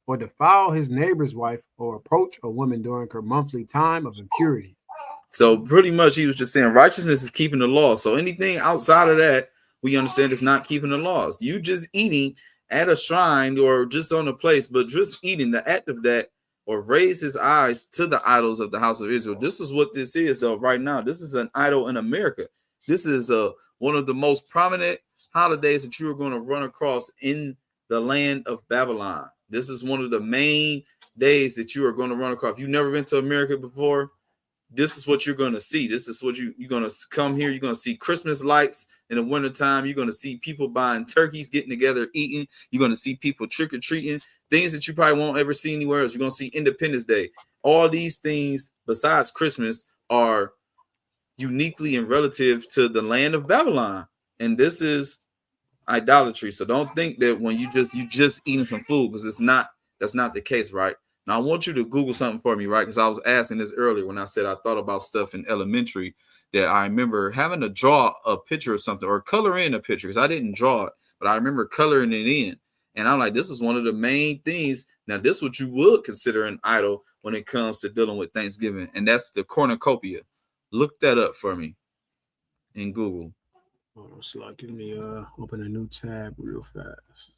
or defile his neighbor's wife, or approach a woman during her monthly time of impurity. So pretty much he was just saying righteousness is keeping the law. So anything outside of that, we understand it's not keeping the laws. You just eating at a shrine or just on a place, but just eating, the act of that, or raise his eyes to the idols of the house of Israel. This is what this is, though, right now. This is an idol in America. This is one of the most prominent holidays that you are going to run across in the land of Babylon. This is one of the main days that you are going to run across. If you've never been to America before, this is what you're going to see. This is what you're going to come here. You're going to see Christmas lights in the wintertime. You're going to see people buying turkeys, getting together, eating. You're going to see people trick-or-treating, things that you probably won't ever see anywhere else. You're going to see Independence Day. All these things besides Christmas are uniquely and relative to the land of Babylon. And this is idolatry. So don't think that when you just eating some food, because that's not the case, right? Now, I want you to Google something for me, right? Because I was asking this earlier when I said I thought about stuff in elementary that I remember having to draw a picture or something or color in a picture, because I didn't draw it, but I remember coloring it in. And I'm like, this is one of the main things. Now, this is what you would consider an idol when it comes to dealing with Thanksgiving, and that's the cornucopia. Look that up for me in Google. Hold on, so give me open a new tab real fast.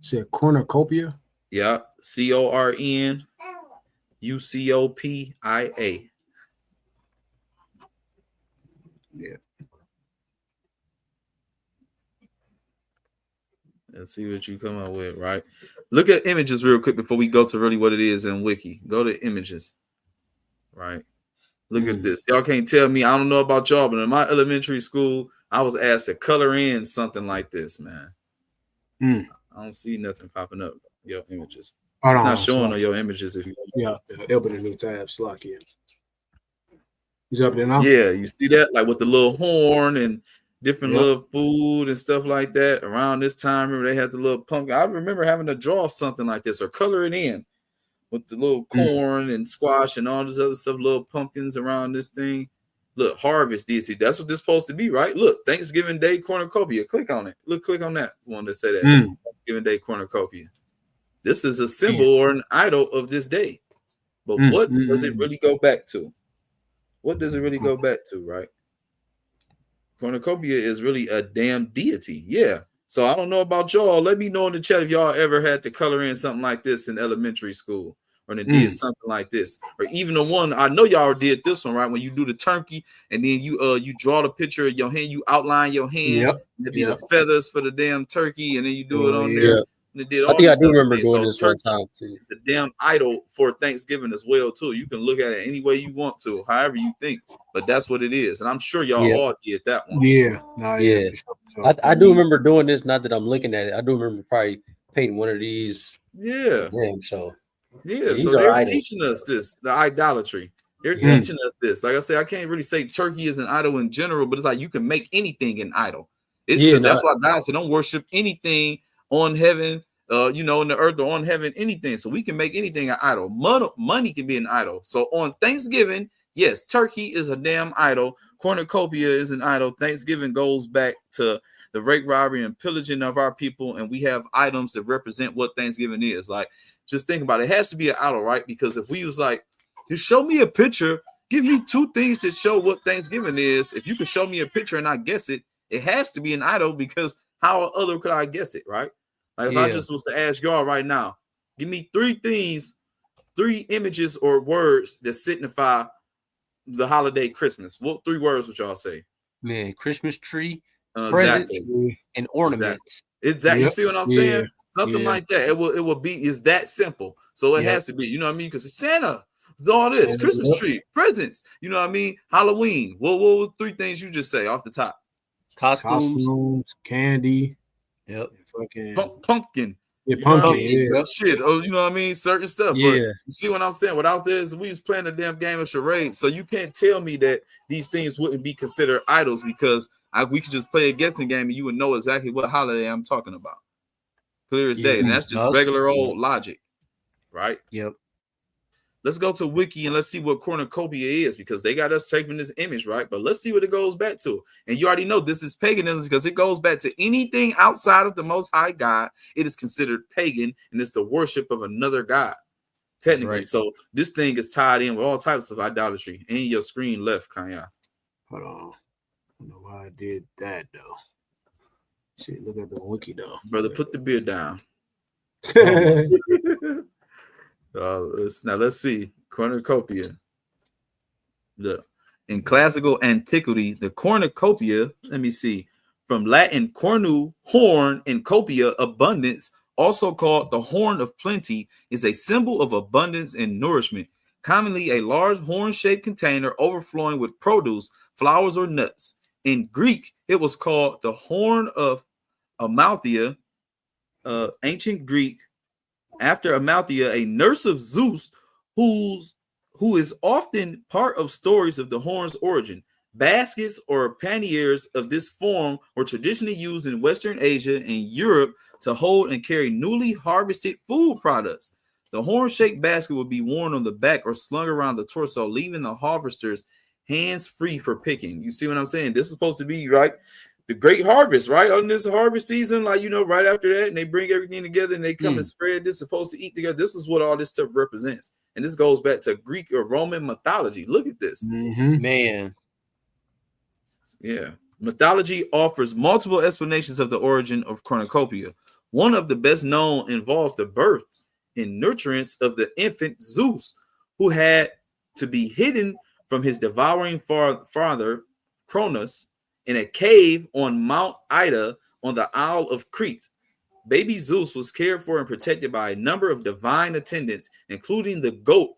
Said cornucopia. Yeah, CORNUCOPIA. Yeah. Let's see what you come up with, right? Look at images real quick before we go to really what it is in Wiki. Go to images, right? Look at this. Y'all can't tell me. I don't know about y'all, but in my elementary school, I was asked to color in something like this, man. I don't see nothing popping up. Your images. It's not showing on your images. If you open a new tab, Slack here. He's up there now. Yeah, you see that, like with the little horn and different little food and stuff like that. Around this time, remember they had the little pumpkin. I remember having to draw something like this or color it in with the little corn and squash and all this other stuff, little pumpkins around this thing. Look, harvest deity. That's what this is supposed to be, right? Look, Thanksgiving Day cornucopia. Click on it. Look, click on that one that said that. Thanksgiving Day cornucopia. This is a symbol or an idol of this day. But what does it really go back to? What does it really go back to, right? Cornucopia is really a damn deity. Yeah. So I don't know about y'all. Let me know in the chat if y'all ever had to color in something like this in elementary school, or they did something like this, or even the one I know y'all did this one, right? When you do the turkey and then you draw the picture of your hand, you outline your hand, and be the feathers for the damn turkey, and then you do it on there. I think I do remember doing this one time too. It's a damn idol for Thanksgiving as well too. You can look at it any way you want to, however you think, but that's what it is. And I'm sure y'all all did that one. I do remember doing this. Not that I'm looking at it. I do remember probably painting one of these. Yeah. So they're teaching us this, the idolatry. They're teaching us this. Like I say, I can't really say turkey is an idol in general, but it's like you can make anything an idol. That's why God said don't worship anything on heaven, in the earth or on heaven, anything. So we can make anything an idol. Money can be an idol. So on Thanksgiving, yes, turkey is a damn idol. cornucopia is an idol. Thanksgiving goes back to the rape, robbery, and pillaging of our people, and we have items that represent what Thanksgiving is. Like, just think about it. It has to be an idol, right? Because if we was like, just show me a picture, give me 2 things that show what Thanksgiving is. If you could show me a picture and I guess it, it has to be an idol, because how other could I guess it, right? Like if I just was to ask y'all right now, give me 3 things, 3 images or words that signify the holiday Christmas. What 3 words would y'all say? Man, Christmas tree, Exactly. and ornaments. Exactly. You see what I'm saying? Something Yeah. like that. It will be is that simple. So it has to be, you know what I mean? Because it's Santa, it's all this, Santa, Christmas tree, presents, you know what I mean? Halloween. What were 3 things you just say off the top? Costumes. Candy. Yep. Fucking Pumpkin. yeah, You know what I pumpkin. mean? Yeah. Shit. Oh, you know what I mean? Certain stuff. Yeah. But you see what I'm saying? Without this, we was playing a damn game of charades. So you can't tell me that these things wouldn't be considered idols, because we could just play a guessing game and you would know exactly what holiday I'm talking about. Clear as day. And that's just regular old logic, right? Yep. Let's go to Wiki and let's see what cornucopia is, because they got us taking this image, right? But let's see what it goes back to. And you already know this is paganism, because it goes back to anything outside of the Most High God. It is considered pagan, and it's the worship of another god, technically. Right. So this thing is tied in with all types of idolatry. And your screen left, Kanya. Hold on. I don't know why I did that though. Shit, look at the wiki though. Brother, put the beer down. Let's see. Cornucopia. In classical antiquity, the cornucopia, let me see, from Latin cornu, horn, and copia, abundance, also called the horn of plenty, is a symbol of abundance and nourishment. Commonly a large horn-shaped container overflowing with produce, flowers, or nuts. In Greek, it was called the horn of Amalthea, ancient Greek. After Amalthea, a nurse of Zeus, who is often part of stories of the horn's origin. Baskets or panniers of this form were traditionally used in Western Asia and Europe to hold and carry newly harvested food products. The horn-shaped basket would be worn on the back or slung around the torso, leaving the harvester's hands free for picking. You see what I'm saying? This is supposed to be, right, the great harvest, right? On this harvest season, like, you know, right after that, and they bring everything together and they come and spread this, supposed to eat together. This is what all this stuff represents. And this goes back to Greek or Roman mythology. Look at this. Man. Yeah. Mythology offers multiple explanations of the origin of cornucopia. One of the best known involves the birth and nurturance of the infant Zeus, who had to be hidden from his devouring father, Cronus, in a cave on Mount Ida on the Isle of Crete. Baby Zeus was cared for and protected by a number of divine attendants, including the goat,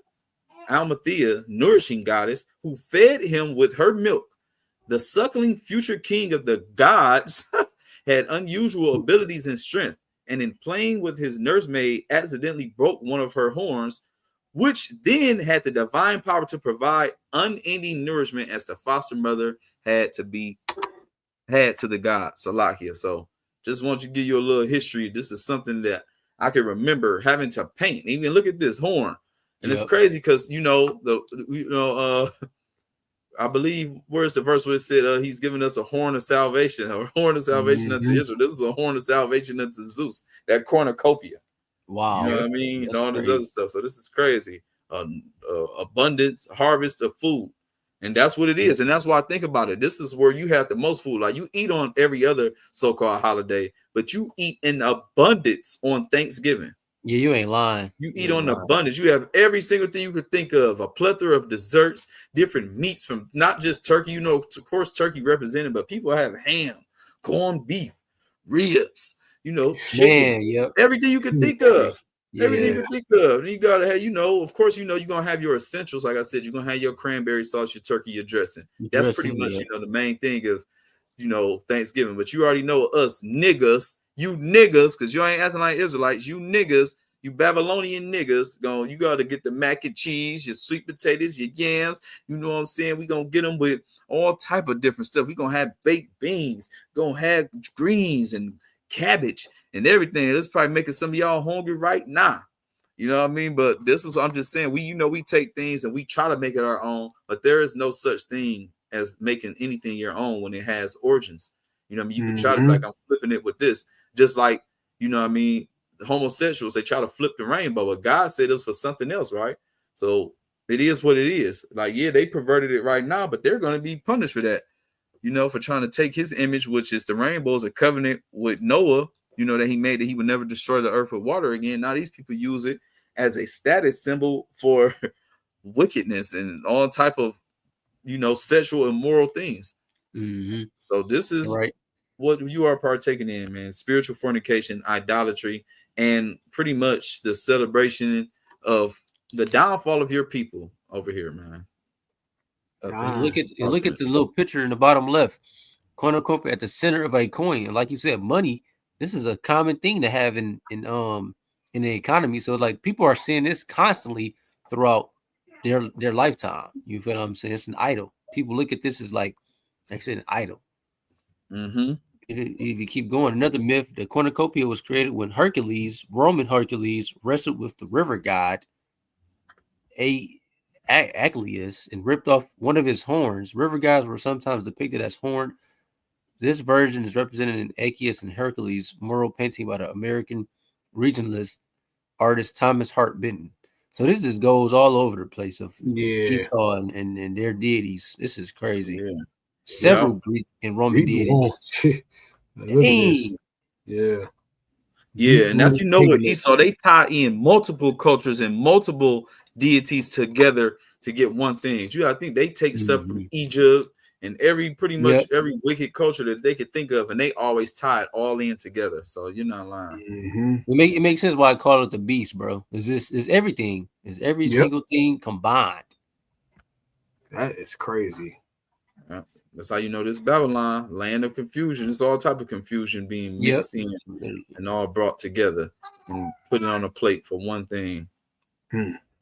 Amalthea, nourishing goddess, who fed him with her milk. The suckling future king of the gods had unusual abilities and strength, and in playing with his nursemaid, accidentally broke one of her horns, which then had the divine power to provide unending nourishment as the foster mother had to the god Salakia. So just want to give you a little history. This is something that I can remember having to paint. Even look at this horn. And it's crazy because I believe, where's the verse where it said he's giving us a horn of salvation, unto Israel. This is a horn of salvation unto Zeus, that cornucopia. Wow. You know what I mean? And all this other stuff. So this is crazy. Abundance, harvest of food. And that's what it is. And that's why I think about it. This is where you have the most food. Like, you eat on every other so-called holiday, but you eat in abundance on Thanksgiving. Yeah, you ain't lying. You eat on abundance. You have every single thing you could think of, a plethora of desserts, different meats from not just turkey. You know, of course, turkey represented, but people have ham, corned beef, ribs, chicken, everything you could think of. Everything you can think of. And you gotta have, of course, you're gonna have your essentials. Like I said, you're gonna have your cranberry sauce, your turkey, your dressing. That's pretty much the main thing of Thanksgiving. But you already know us niggas, because you ain't acting like Israelites, you niggas, you Babylonian niggas, you gotta get the mac and cheese, your sweet potatoes, your yams. You know what I'm saying? We gonna get them with all type of different stuff. We gonna have baked beans, gonna have greens and cabbage and everything. That's probably making some of y'all hungry right now. You know what I mean? But this is, I'm just saying, we take things and we try to make it our own, but there is no such thing as making anything your own when it has origins. You know what I mean? You can try to be like, I'm flipping it with this, just like, you know what I mean, the homosexuals, they try to flip the rainbow, but God said it's for something else, right? So it is what it is. Like, yeah, they perverted it right now, but they're going to be punished for that, you know, for trying to take his image, which is the rainbow, is a covenant with Noah, you know, that he made, that he would never destroy the earth with water again. Now these people use it as a status symbol for wickedness and all type of, you know, sexual immoral things. So this is what you are partaking in, man. Spiritual fornication, idolatry, and pretty much the celebration of the downfall of your people over here, man. Look at the little picture in the bottom left, cornucopia at the center of a coin. And like you said, money. This is a common thing to have in the economy. So like people are seeing this constantly throughout their lifetime. You feel what I'm saying? It's an idol. People look at this as like I said, an idol. If you keep going, another myth: the cornucopia was created when Roman Hercules, wrestled with the river god Achilles and ripped off one of his horns. River gods were sometimes depicted as horned. This version is represented in Achilles and Hercules mural painting by the American regionalist artist Thomas Hart Benton. So this just goes all over the place of Esau and their deities. This is crazy. Several Greek and Roman deities. And that's, you know, what Esau, they tie in multiple cultures and multiple deities together to get one thing. You gotta think they take stuff from Egypt and pretty much every wicked culture that they could think of, and they always tie it all in together. So you're not lying. It makes sense why I call it the beast, bro. Is everything, is every single thing combined. That is crazy. That's how you know this Babylon, land of confusion. It's all type of confusion being mixed in and all brought together and put it on a plate for one thing.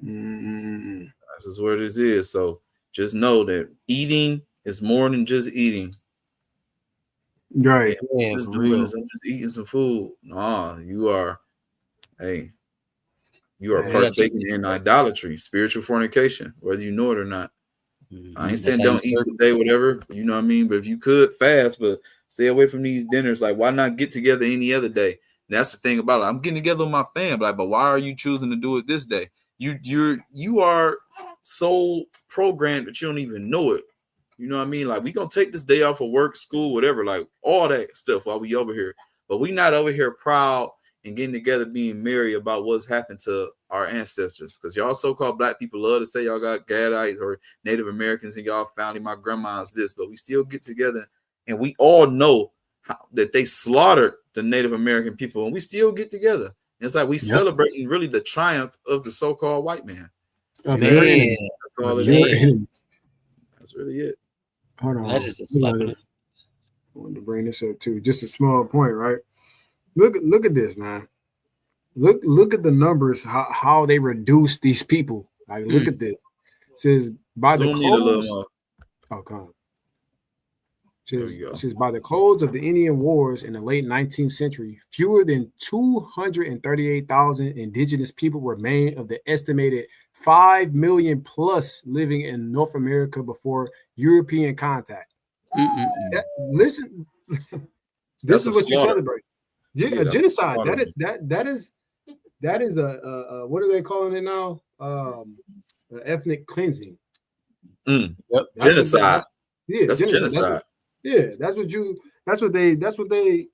This is where this is. So just know that eating is more than just eating. Right. I'm just doing this. I'm just eating some food. Nah, you are partaking in idolatry, spiritual fornication, whether you know it or not. I ain't saying don't eat today, whatever, you know what I mean? But if you could fast, but stay away from these dinners. Like, why not get together any other day? And that's the thing about it. I'm getting together with my fam, but why are you choosing to do it this day? You are so programmed that you don't even know it. You know what I mean? Like, we gonna take this day off of work, school, whatever, like all that stuff while we over here. But we not over here proud and getting together, being merry about what's happened to our ancestors. Because y'all so-called black people love to say y'all got Gadites or Native Americans in y'all family. My grandma's this, but we still get together and we all know that they slaughtered the Native American people, and we still get together. It's like we celebrating really the triumph of the so-called white man. Man. That's all it is. That's really it. Hold on. That's just a slap in it. I wanted to bring this up too. Just a small point, right? Look at this, man. Look at the numbers, how they reduce these people. Like, look at this. It says by the close. Oh, come on. It says by the close of the Indian Wars in the late 19th century, fewer than 238,000 indigenous people remain of the estimated 5 million plus living in North America before European contact. Listen, this is what you celebrate. Yeah, genocide. That is a what are they calling it now? Ethnic cleansing. Genocide. That's genocide. That's what they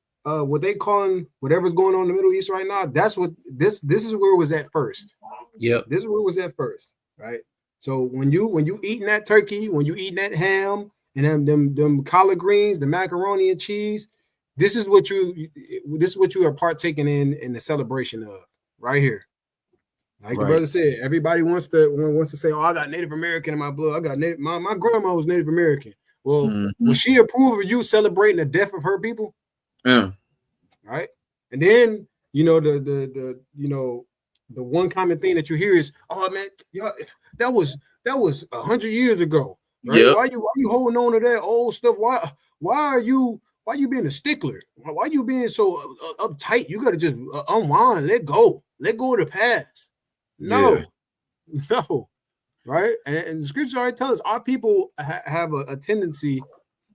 calling whatever's going on in the Middle East right now. That's what this is where it was at first. This is where it was at first, right? So when you eating that turkey, when you eating that ham and them collard greens, the macaroni and cheese, this is what you are partaking in the celebration of right here. Like the brother said, everybody wants to say, "Oh, I got Native American in my blood. I got my grandma was Native American." Well, will she approve of you celebrating the death of her people? Right. And then the one common thing that you hear is, "Oh man, that was 100 years ago." Right? Why you holding on to that old stuff? Why are you being a stickler? Why are you being so uptight? You gotta just unwind, let go of the past. No. right? And the scripture already tells us our people have a tendency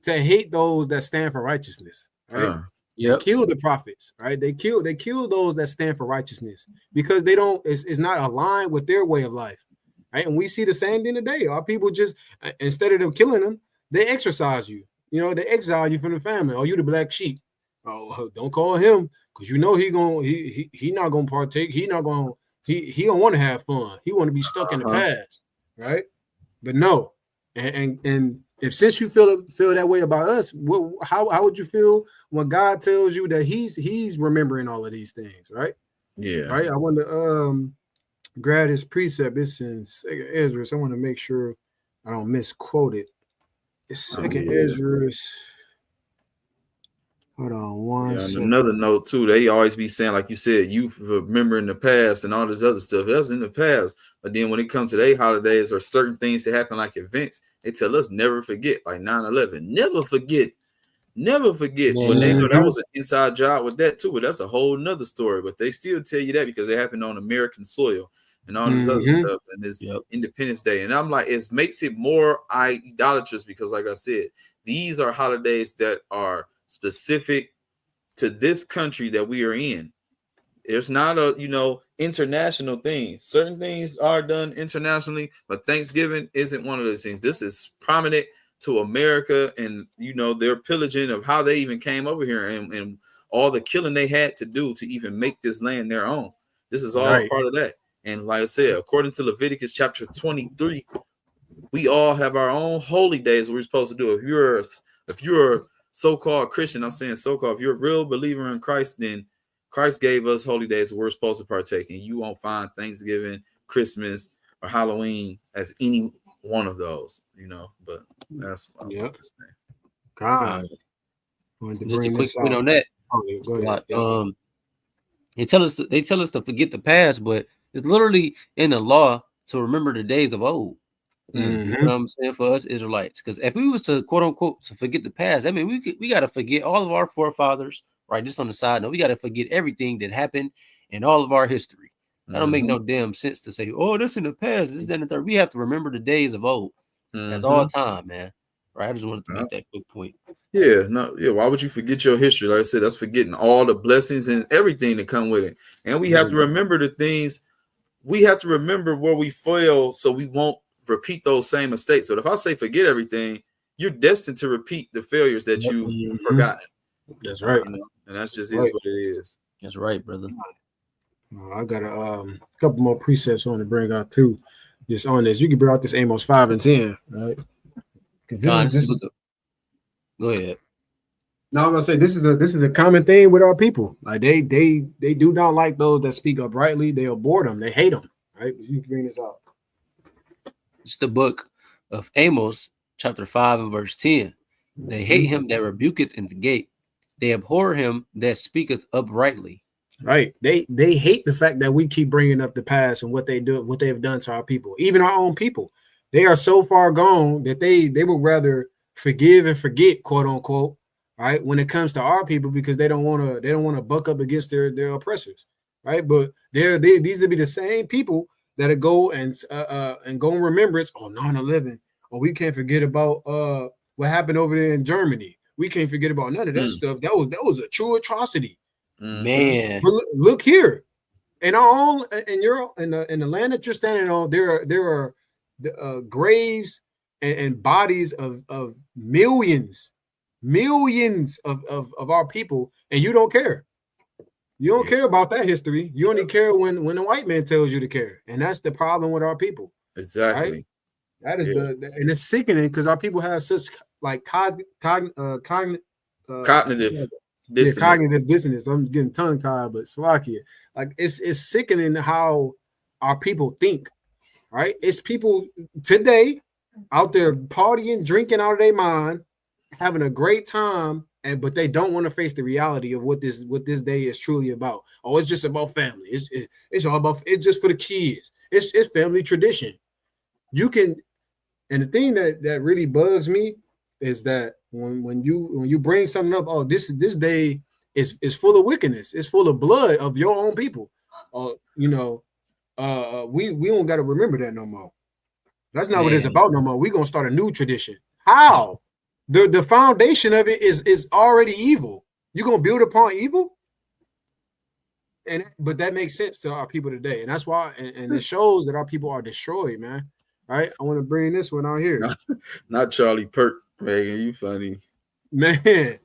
to hate those that stand for righteousness, right? Yep. Kill the prophets, right? They kill those that stand for righteousness because they don't. It's not aligned with their way of life, right? And we see the same thing today. Our people just instead of them killing them, they exercise you. You know, they exile you from the family. Oh, you the black sheep. Oh, don't call him because you know he not gonna partake. He don't want to have fun. He want to be stuck in the past, right? But no, and if since you feel that way about us, how would you feel when God tells you that He's remembering all of these things, right? Yeah. Right. I want to grab this precept. It's in Ezra. So I want to make sure I don't misquote it. It's second Ezra. Hold on one second. Another note too, they always be saying, like you said, you remember in the past and all this other stuff. That's in the past. But then when it comes to their holidays or certain things that happen, like events, they tell us never forget, like 9/11. Never forget. Never forget. When they know that was an inside job with that too, but that's a whole nother story. But they still tell you that because it happened on American soil and all this other stuff, and this Independence Day. And I'm like, it makes it more idolatrous because, like I said, these are holidays that are specific to this country that we are in. It's not a international thing. Certain things are done internationally, but Thanksgiving isn't one of those things. This is prominent to America, and their pillaging of how they even came over here and all the killing they had to do to even make this land their own. This is all part of that. And like I said, according to Leviticus chapter 23, we all have our own holy days we're supposed to do. If you're so-called Christian, I'm saying so-called, if you're a real believer in Christ, then Christ gave us holy days that we're supposed to partake in. You won't find Thanksgiving, Christmas, or Halloween as any one of those, but that's what I want to say. God. Just a quick point on that. Go ahead. They tell us to forget the past, but it's literally in the law to remember the days of old. You know what I'm saying, for us Israelites? Because if we was to quote unquote to forget the past, I mean we got to forget all of our forefathers, right? Just on the side note, we got to forget everything that happened in all of our history. That don't make no damn sense to say, oh, this in the past, this, that, and the third. We have to remember the days of old. That's all time, man. Right? I just wanted to make that quick point. Why would you forget your history? Like I said, that's forgetting all the blessings and everything that come with it. And we have to remember the things. We have to remember where we fail so we won't repeat those same mistakes. But if I say forget everything, you're destined to repeat the failures that you've forgotten. That's right. And that's just is what it is. That's right, brother. I got a couple more precepts on to bring out too. Just on this, you can bring out this Amos 5 and 10, right? Go ahead. No, I'm gonna say this is a common thing with our people. Like they do not like those that speak uprightly. They abhor them. They hate them. Right? You can bring this out. It's the book of Amos, chapter 5 and verse 10. They hate him that rebuketh in the gate. They abhor him that speaketh uprightly. Right. They hate the fact that we keep bringing up the past and what they have done to our people, even our own people. They are so far gone that they would rather forgive and forget, quote unquote, right, when it comes to our people, because they don't want to buck up against their oppressors, right? But these would be the same people that go and go in remembrance. Oh, 9/11. Oh, we can't forget about what happened over there in Germany. We can't forget about none of that stuff. That was a true atrocity. Man, but look here, in our own in the land that you're standing on, there are graves and bodies of millions of our people, and you don't care. You don't care about that history. You only care when the white man tells you to care, and that's the problem with our people. Exactly. Right? That is and it's sickening because our people have such like cognitive dissonance. Cognitive dissonance. I'm getting tongue tied, but Slovakia, like it's sickening how our people think. Right? It's people today out there partying, drinking out of their mind, having a great time, but they don't want to face the reality of what this day is truly about. Oh, it's just about family. It's all about. It's just for the kids. It's family tradition. You can, and the thing that really bugs me is that when you bring something up, oh, this day is full of wickedness. It's full of blood of your own people. We don't got to remember that no more. That's not what it's about no more. We're gonna start a new tradition. How? The foundation of it is already evil. You're gonna build upon evil? But that makes sense to our people today, and that's why, and it shows that our people are destroyed, man. Right? I want to bring this one out here. Not Charlie Perk, Megan. You funny, man.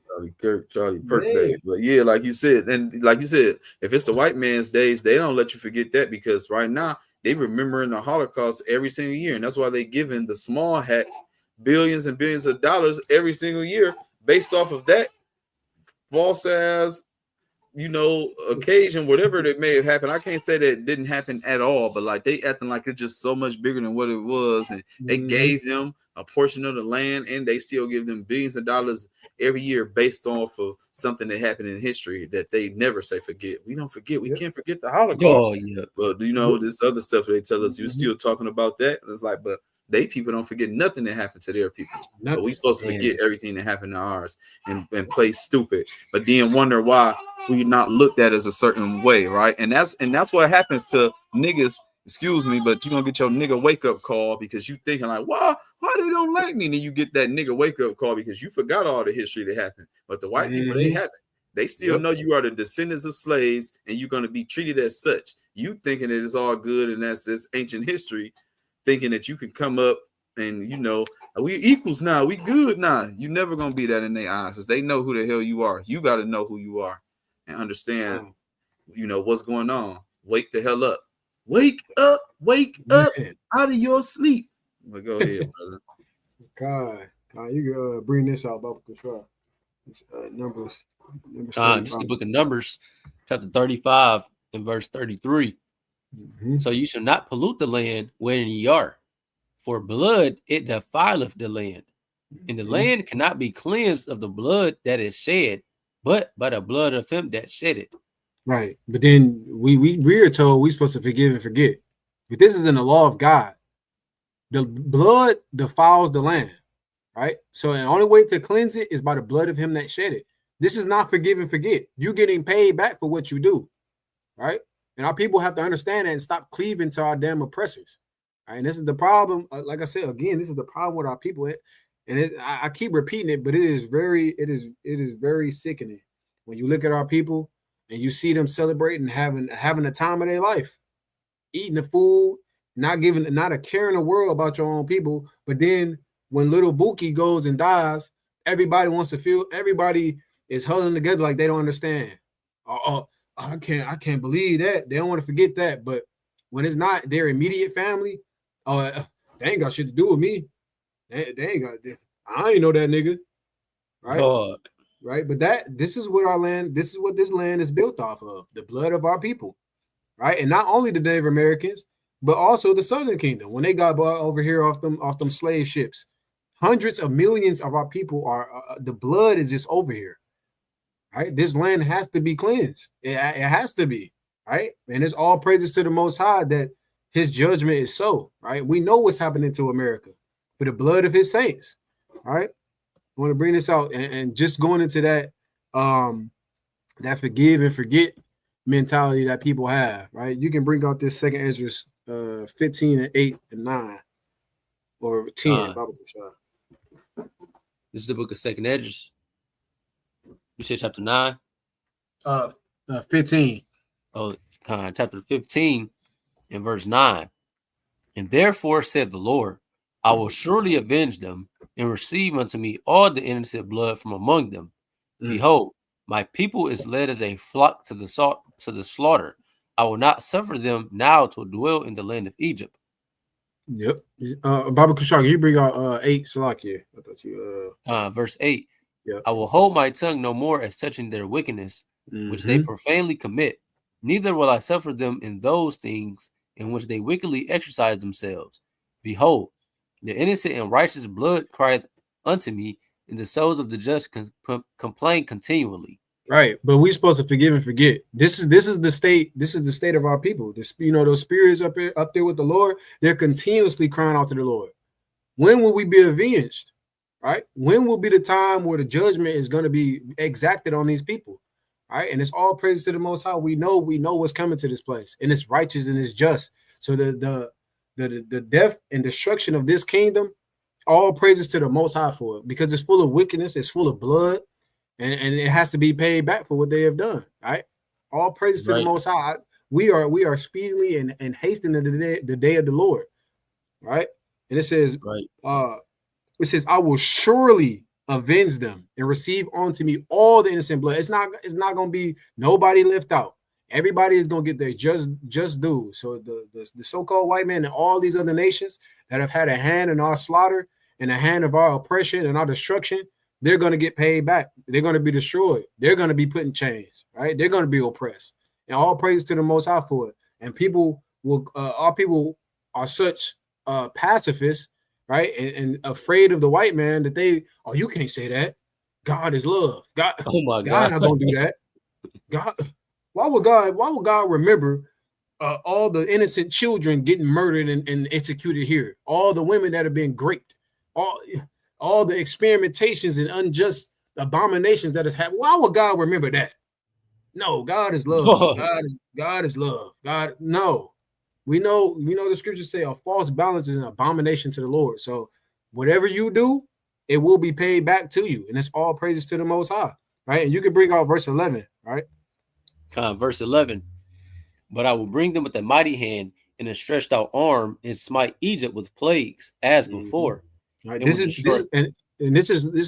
Charlie Perk Day. But yeah, like you said, if it's the white man's days, they don't let you forget that, because right now they remembering the Holocaust every single year, and that's why they giving the small hats billions and billions of dollars every single year based off of that false ass, occasion, whatever that may have happened. I can't say that it didn't happen at all, but like they acting like it's just so much bigger than what it was, and they gave them a portion of the land, and they still give them billions of dollars every year based off of something that happened in history that they never say forget. We don't forget. We can't forget the Holocaust. Oh, yeah. But this other stuff they tell us, you're still talking about that. And it's like, but they people don't forget nothing that happened to their people. But we supposed to forget everything that happened to ours and play stupid, but then wonder why we not looked at as a certain way, right? And that's what happens to niggas. Excuse me, but you're gonna get your nigga wake up call because you thinking like, why they don't like me? And then you get that nigga wake up call because you forgot all the history that happened. But the white people, they haven't. They still know you are the descendants of slaves, and you're gonna be treated as such. You thinking that it's all good and that's this ancient history, thinking that you can come up and we equals now, we good now. You never gonna be that in their eyes, because they know who the hell you are. You got to know who you are and understand, what's going on. Wake the hell up. Wake up out of your sleep. But go ahead, brother. God, you can bring this out about control. Numbers. Just the book of Numbers, chapter 35 and verse 33. So you shall not pollute the land wherein ye are, for blood it defileth the land, and the land cannot be cleansed of the blood that is shed, but by the blood of him that shed it. Right. But then we are told we're supposed to forgive and forget. But this is in the law of God. The blood defiles the land, right? So the only way to cleanse it is by the blood of him that shed it. This is not forgive and forget. You're getting paid back for what you do, right? And our people have to understand that and stop cleaving to our damn oppressors. Right? And this is the problem. Like I said, again, this is the problem with our people. And I keep repeating it, but it is very sickening when you look at our people and you see them celebrating, having the time of their life, eating the food, not a care in the world about your own people. But then when little Buki goes and dies, everybody is huddling together like they don't understand. I can't believe that. They don't want to forget that. But when it's not their immediate family, they ain't got shit to do with me. They ain't got. I ain't know that nigga. Right. Dog. Right. But this is what this land is built off of, the blood of our people. Right. And not only the Native Americans, but also the Southern Kingdom. When they got brought over here off them slave ships, hundreds of millions of our people are the blood is just over here. Right. This land has to be cleansed. It has to be. Right. And it's all praises to the Most High that his judgment is so. Right. We know what's happening to America for the blood of his saints. All right. I want to bring this out and just going into that that forgive and forget mentality that people have. Right. You can bring out this second Esdras 15 and 8 and 9 or 10. This is the book of Second Esdras. You said chapter 9? 15. Oh, chapter 15 and verse 9. And therefore said the Lord, I will surely avenge them and receive unto me all the innocent blood from among them. Behold, my people is led as a flock to the slaughter. I will not suffer them now to dwell in the land of Egypt. Yep. Baba Kushag, you bring out 8 Salakia. I thought you verse 8. Yep. I will hold my tongue no more as touching their wickedness, which they profanely commit. Neither will I suffer them in those things in which they wickedly exercise themselves. Behold, the innocent and righteous blood crieth unto me, and the souls of the just complain continually. Right, but we're supposed to forgive and forget. This is the state. This is the state of our people. Those spirits up there with the Lord. They're continuously crying out to the Lord. When will we be avenged? Right? When will be the time where the judgment is going to be exacted on these people? Right, and it's all praises to the Most High. We know what's coming to this place, and it's righteous and it's just. So the the death and destruction of this kingdom, all praises to the Most High for it, because it's full of wickedness, it's full of blood, and it has to be paid back for what they have done. Right? All praises to the Most High. We are speedily and hastening the day of the Lord. Right? And it says, I will surely avenge them and receive unto me all the innocent blood. It's not going to be nobody left out. Everybody is going to get their just due. So the so-called white man and all these other nations that have had a hand in our slaughter and a hand of our oppression and our destruction, they're going to get paid back. They're going to be destroyed. They're going to be put in chains, right? They're going to be oppressed. And all praise to the Most High for it. And our people are such pacifists, right? And afraid of the white man that you can't say that. God is love. God, oh my God not gonna do that. God, why would God remember all the innocent children getting murdered and executed here? All the women that have been raped, all the experimentations and unjust abominations that has happened. Why would God remember that? No, God is love. Oh. God is love. God, no. We know the scriptures say a false balance is an abomination to the Lord. So whatever you do, it will be paid back to you. And it's all praises to the Most High, right? And you can bring out verse 11, right? Verse 11. But I will bring them with a mighty hand and a stretched out arm and smite Egypt with plagues as before. Right. This is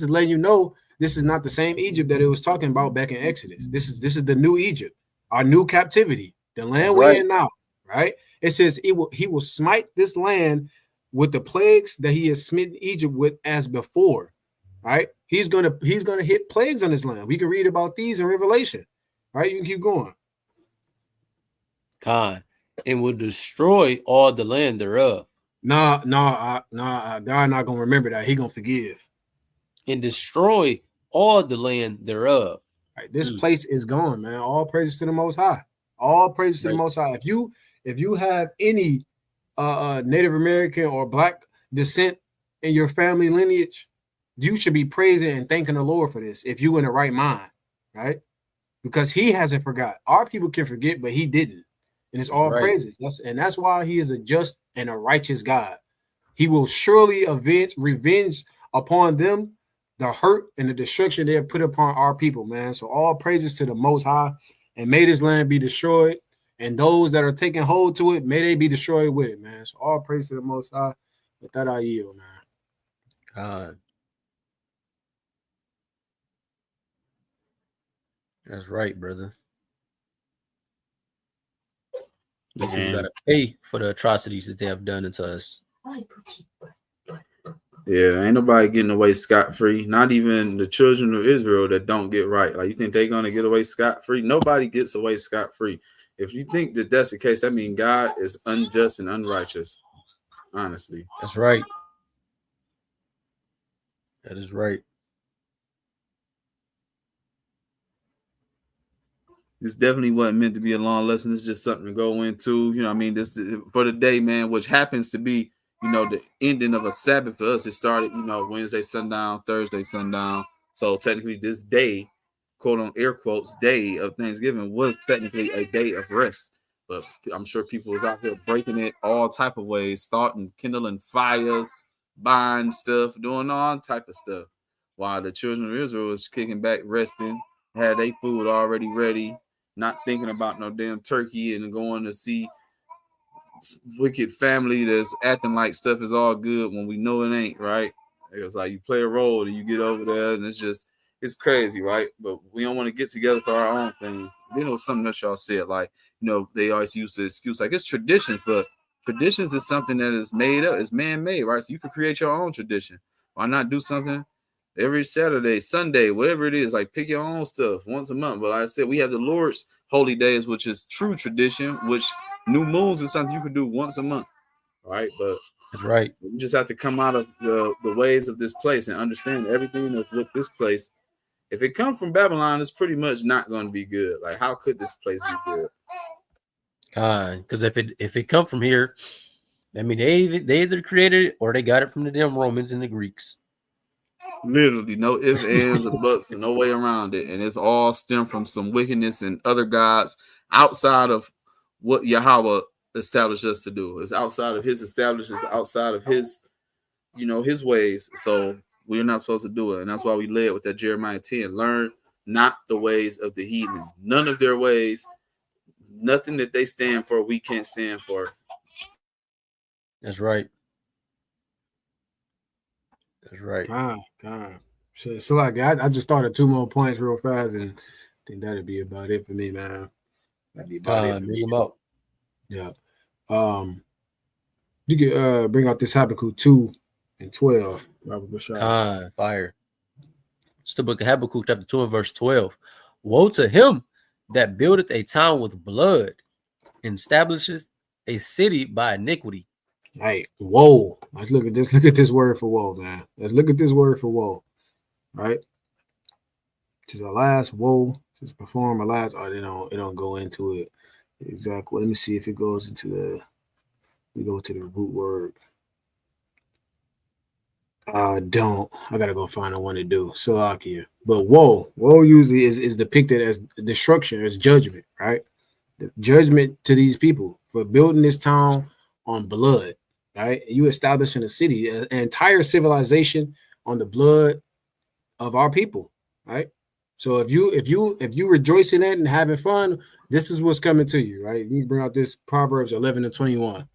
letting you know this is not the same Egypt that it was talking about back in Exodus. This is the new Egypt, our new captivity, the land we're in now, right? It says he will smite this land with the plagues that he has smitten Egypt with as before, right? He's gonna hit plagues on this land. We can read about these in Revelation, right? You can keep going. And will destroy all the land thereof. God not gonna remember that. He gonna forgive and destroy all the land thereof. Right, this place is gone, man. All praises to the Most High. All praises to the Most High. If you have any Native American or Black descent in your family lineage, you should be praising and thanking the Lord for this. If you in the right mind, right? Because He hasn't forgot. Our people can forget, but He didn't. And it's all praises. That's why He is a just and a righteous God. He will surely revenge upon them the hurt and the destruction they have put upon our people, man. So all praises to the Most High, and may this land be destroyed, and those that are taking hold to it, may they be destroyed with it, man. So all praise to the Most High. With that, I yield, man. God. That's right, brother. We gotta pay for the atrocities that they have done unto us. Yeah, ain't nobody getting away scot-free. Not even the children of Israel that don't get right. Like, you think they're gonna get away scot-free? Nobody gets away scot-free. If you think that that's the case, that means God is unjust and unrighteous. Honestly, that's right. That is right. This definitely wasn't meant to be a long lesson. It's just something to go into. You know what I mean? This is for the day, man, which happens to be, you know, the ending of a Sabbath for us. It started, you know, Wednesday sundown, Thursday sundown. So technically this day, quote on air quotes, day of Thanksgiving was technically a day of rest. But I'm sure people was out here breaking it all type of ways, starting, kindling fires, buying stuff, doing all type of stuff. While the children of Israel was kicking back, resting, had their food already ready, not thinking about no damn turkey and going to see wicked family that's acting like stuff is all good when we know it ain't, right? It's like you play a role and you get over there and it's crazy, right? But we don't want to get together for our own thing. You know, something that y'all said, like, you know, they always use the excuse like it's traditions, but traditions is something that is made up, it's man-made, right? So you can create your own tradition. Why not do something every Saturday, Sunday, whatever it is, like pick your own stuff once a month? But like I said, we have the Lord's holy days, which is true tradition, which new moons is something you can do once a month, right? But that's right. We just have to come out of the ways of this place and understand everything that's with this place. If it comes from Babylon, it's pretty much not going to be good. Like, how could this place be good? Because if it come from here, I mean, they either created it or they got it from the damn Romans and the Greeks. Literally, no ifs, ands, or buts, and no way around it. And it's all stemmed from some wickedness and other gods outside of what Yahawah established us to do. It's outside of his established, it's outside of his, his ways. So we're not supposed to do it. And that's why we led with that Jeremiah 10. Learn not the ways of the heathen. None of their ways, nothing that they stand for, we can't stand for. That's right. That's right. God. So like I just started 2 more points real fast, and I think that'd be about it for me, man. That'd be about it. Bring them out. Yeah. You could bring out this Habakkuk 2:12. Fire. It's the book of Habakkuk, chapter 2 and verse 12. Woe to him that buildeth a town with blood and establisheth a city by iniquity. Right. Woe. Let's look at this. Look at this word for woe, man. Let's look at this word for woe. Right. To the last woe. Just perform a last. Oh, it don't go into it exactly. Let me see if it goes into the. We go to the root word. Don't. I gotta go find the one to do. Salakia. But woe usually is depicted as destruction, as judgment, right? The judgment to these people for building this town on blood, right? You establishing a city, an entire civilization on the blood of our people, right? So if you rejoice in it and having fun, this is what's coming to you, right? You bring out this Proverbs 11:21.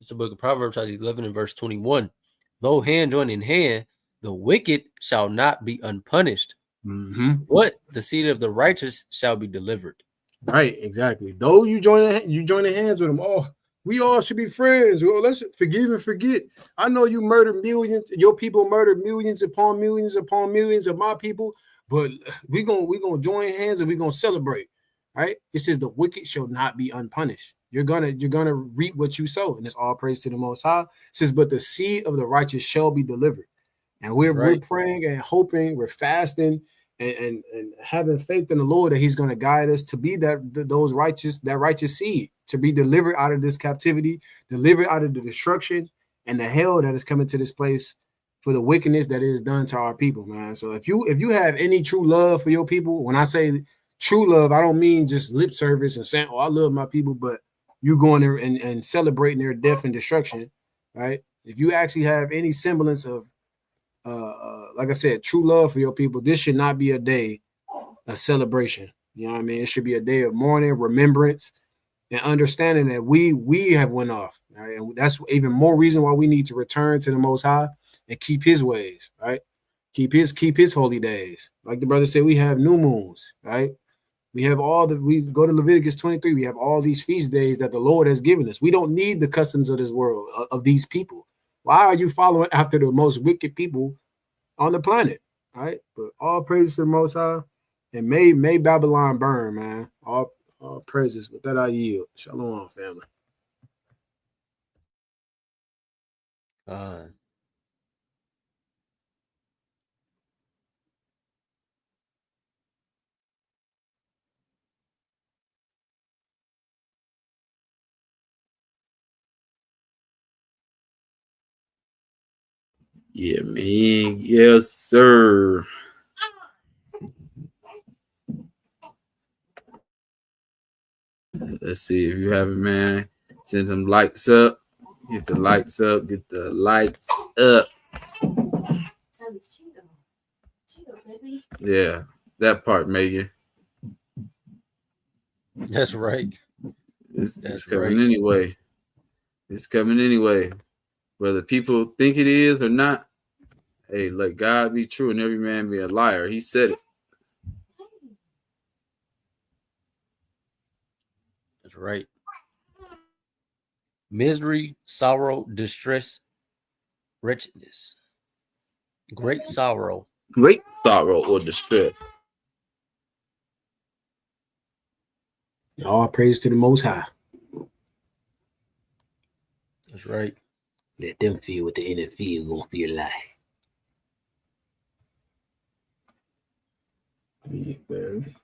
It's the book of Proverbs, chapter 11 and verse 21. Though hand join in hand, the wicked shall not be unpunished. But the seed of the righteous shall be delivered. Right, exactly. Though you join hands with them, oh, we all should be friends. Well, let's forgive and forget. I know you murdered millions. Your people murdered millions upon millions of my people, but we gonna join hands and we're gonna celebrate. Right? It says the wicked shall not be unpunished. You're gonna reap what you sow, and it's all praise to the Most High. It says, but the seed of the righteous shall be delivered. And we're praying and hoping, we're fasting and having faith in the Lord that He's going to guide us to be that righteous seed, to be delivered out of this captivity, delivered out of the destruction and the hell that is coming to this place for the wickedness that is done to our people, man. So if you have any true love for your people, when I say true love, I don't mean just lip service and saying, oh, I love my people, but you going there and celebrating their death and destruction, right? If you actually have any semblance of, like I said, true love for your people, this should not be a day of celebration. You know what I mean? It should be a day of mourning, remembrance, and understanding that we have went off, right? And that's even more reason why we need to return to the Most High and keep His ways, right? Keep His holy days. Like the brother said, we have new moons, right? We go to Leviticus 23. We have all these feast days that the Lord has given us. We don't need the customs of this world, of these people. Why are you following after the most wicked people on the planet? Right? But all praises to the Most High, and may Babylon burn, man. All praises. With that, I yield. Shalom, family. Yeah, man. Yes, sir. Let's see if you have it, man. Send some likes up. Get the likes up. Get the likes up. Yeah, that part, Megan. That's right. It's coming anyway. It's coming anyway. Whether people think it is or not, hey, let God be true and every man be a liar. He said it. That's right. Misery, sorrow, distress, wretchedness. Great sorrow. Great sorrow or distress. All praise to the Most High. That's right. Let them feel what the NFL gonna feel like. Yeah, man.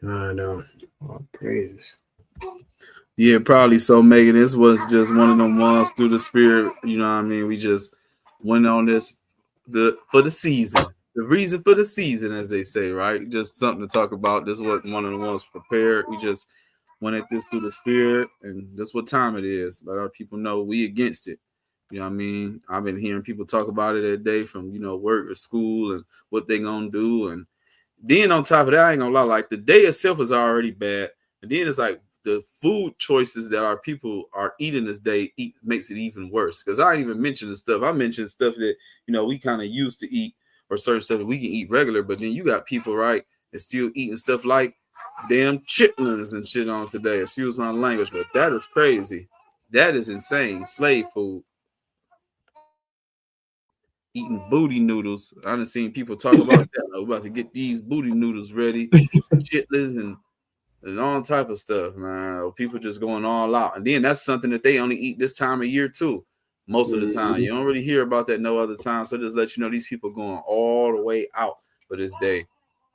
I know. All praises. Yeah, probably so, Megan. This was just one of them ones through the spirit. You know what I mean? We just went on this for the season. the reason for the season, as they say, right? Just something to talk about. This was one of the ones prepared. We just went at this through the spirit, and that's what time it is. Let our people know we against it. You know what I mean? I've been hearing people talk about it every day from, you know, work or school and what they gonna do. And then on top of that, I ain't gonna lie, like the day itself is already bad. And then it's like the food choices that our people are eating this day makes it even worse. Because I didn't even mention the stuff. I mentioned stuff that, you know, we kind of used to eat, or certain stuff that we can eat regular. But then you got people, right, that's still eating stuff like damn chitlins and shit on today. Excuse my language, but that is crazy. That is insane. Slave food. Eating booty noodles. I done seen people talk about that. I'm about to get these booty noodles ready. Chitlins and all type of stuff, man. People just going all out. And then that's something that they only eat this time of year too. Most of the time. You don't really hear about that no other time. So just let you know these people going all the way out for this day.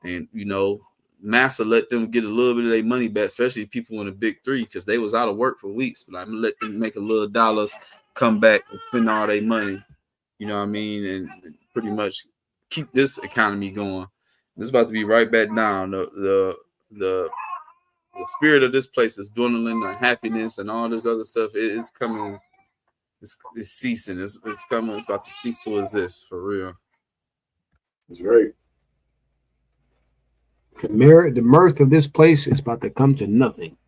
And, you know, Massa let them get a little bit of their money back, especially people in the big three, because they was out of work for weeks. But I'm going to let them make a little dollars, come back and spend all their money. You know what I mean? And pretty much keep this economy going. It's about to be right back down. The spirit of this place is dwindling, the happiness and all this other stuff is coming. It's ceasing. It's coming. It's about to cease to exist for real. That's right. The mirth of this place is about to come to nothing.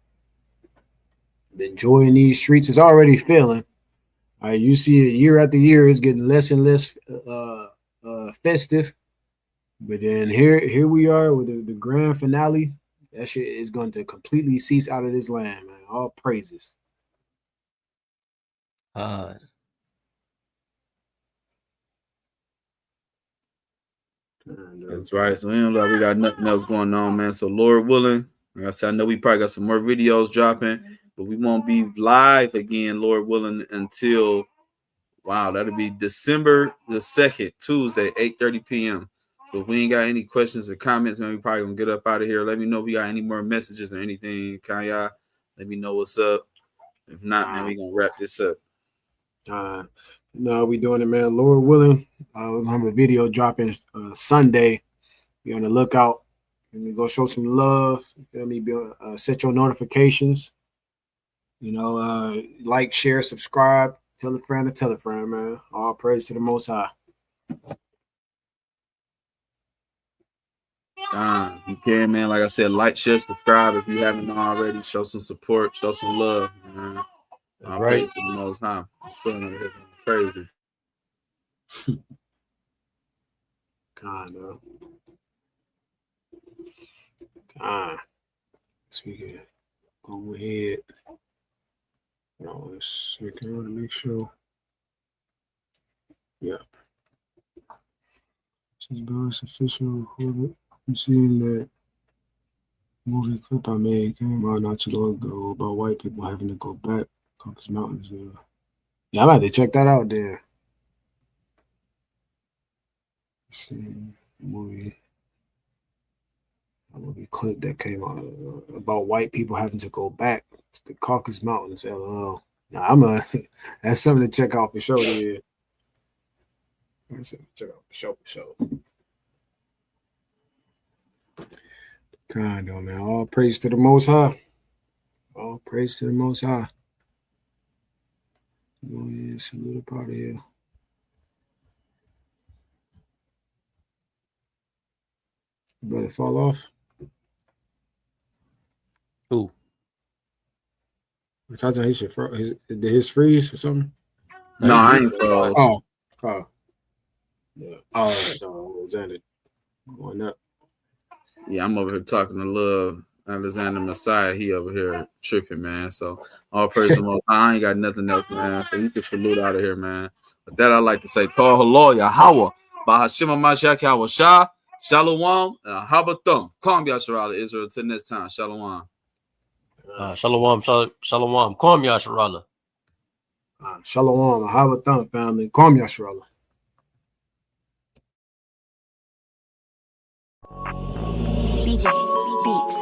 The joy in these streets is already failing. You see it year after year, it's getting less and less festive. But then here we are with the grand finale. That shit is going to completely cease out of this land, man. All praises. That's right. So we got nothing else going on, man. So Lord willing, like I said, I know we probably got some more videos dropping, but we won't be live again, Lord willing, until that'll be December the 2nd, Tuesday, 8:30 p.m. So if we ain't got any questions or comments, man, we probably gonna get up out of here. Let me know if we got any more messages or anything, Kaya. Let me know what's up. If not, man, we gonna wrap this up. No, we doing it, man. Lord willing, we're gonna have a video dropping Sunday. Be on the lookout. Let me go show some love. Let me set your notifications. You know, like, share, subscribe, tell a friend to tell a friend, man. All praise to the Most High. You can, man. Like I said, like, share, subscribe if you haven't already. Show some support, show some love, man. All praise to the Most High. I'm crazy. Kind of. So we can go ahead. Let's see. I want to make sure. Yeah. Since Bill's official, you seen that movie clip I made came out not too long ago about white people having to go back Caucasus Mountains. Yeah, I'm about to check that out there. Let's see, movie clip that came out about white people having to go back to the Caucasus Mountains. LOL. Now that's something to check out for sure. Yeah, that's something to check out for sure. Kind of, man. All praise to the Most High. All praise to the Most High. Go ahead, salute up out of here. You better fall off. Who? I thought did his freeze or something? No, I ain't froze. Oh. Yeah. Oh, so Alexander going up. Yeah, I'm over here talking to little Alexander Messiah. He over here tripping, man. So all praise to the Most High. I ain't got nothing else, man. So you can salute out of here, man. With that, I'd like to say, Call Hello, Yahawah, Son YAHAWASHI, Shalom, and Habathum. Calm Yasharala, Israel. Till next time. Shalom. Shalom. Kwam Yasharala. Shalom. Habathum, family. Kwam Yasharala. BJ Beats.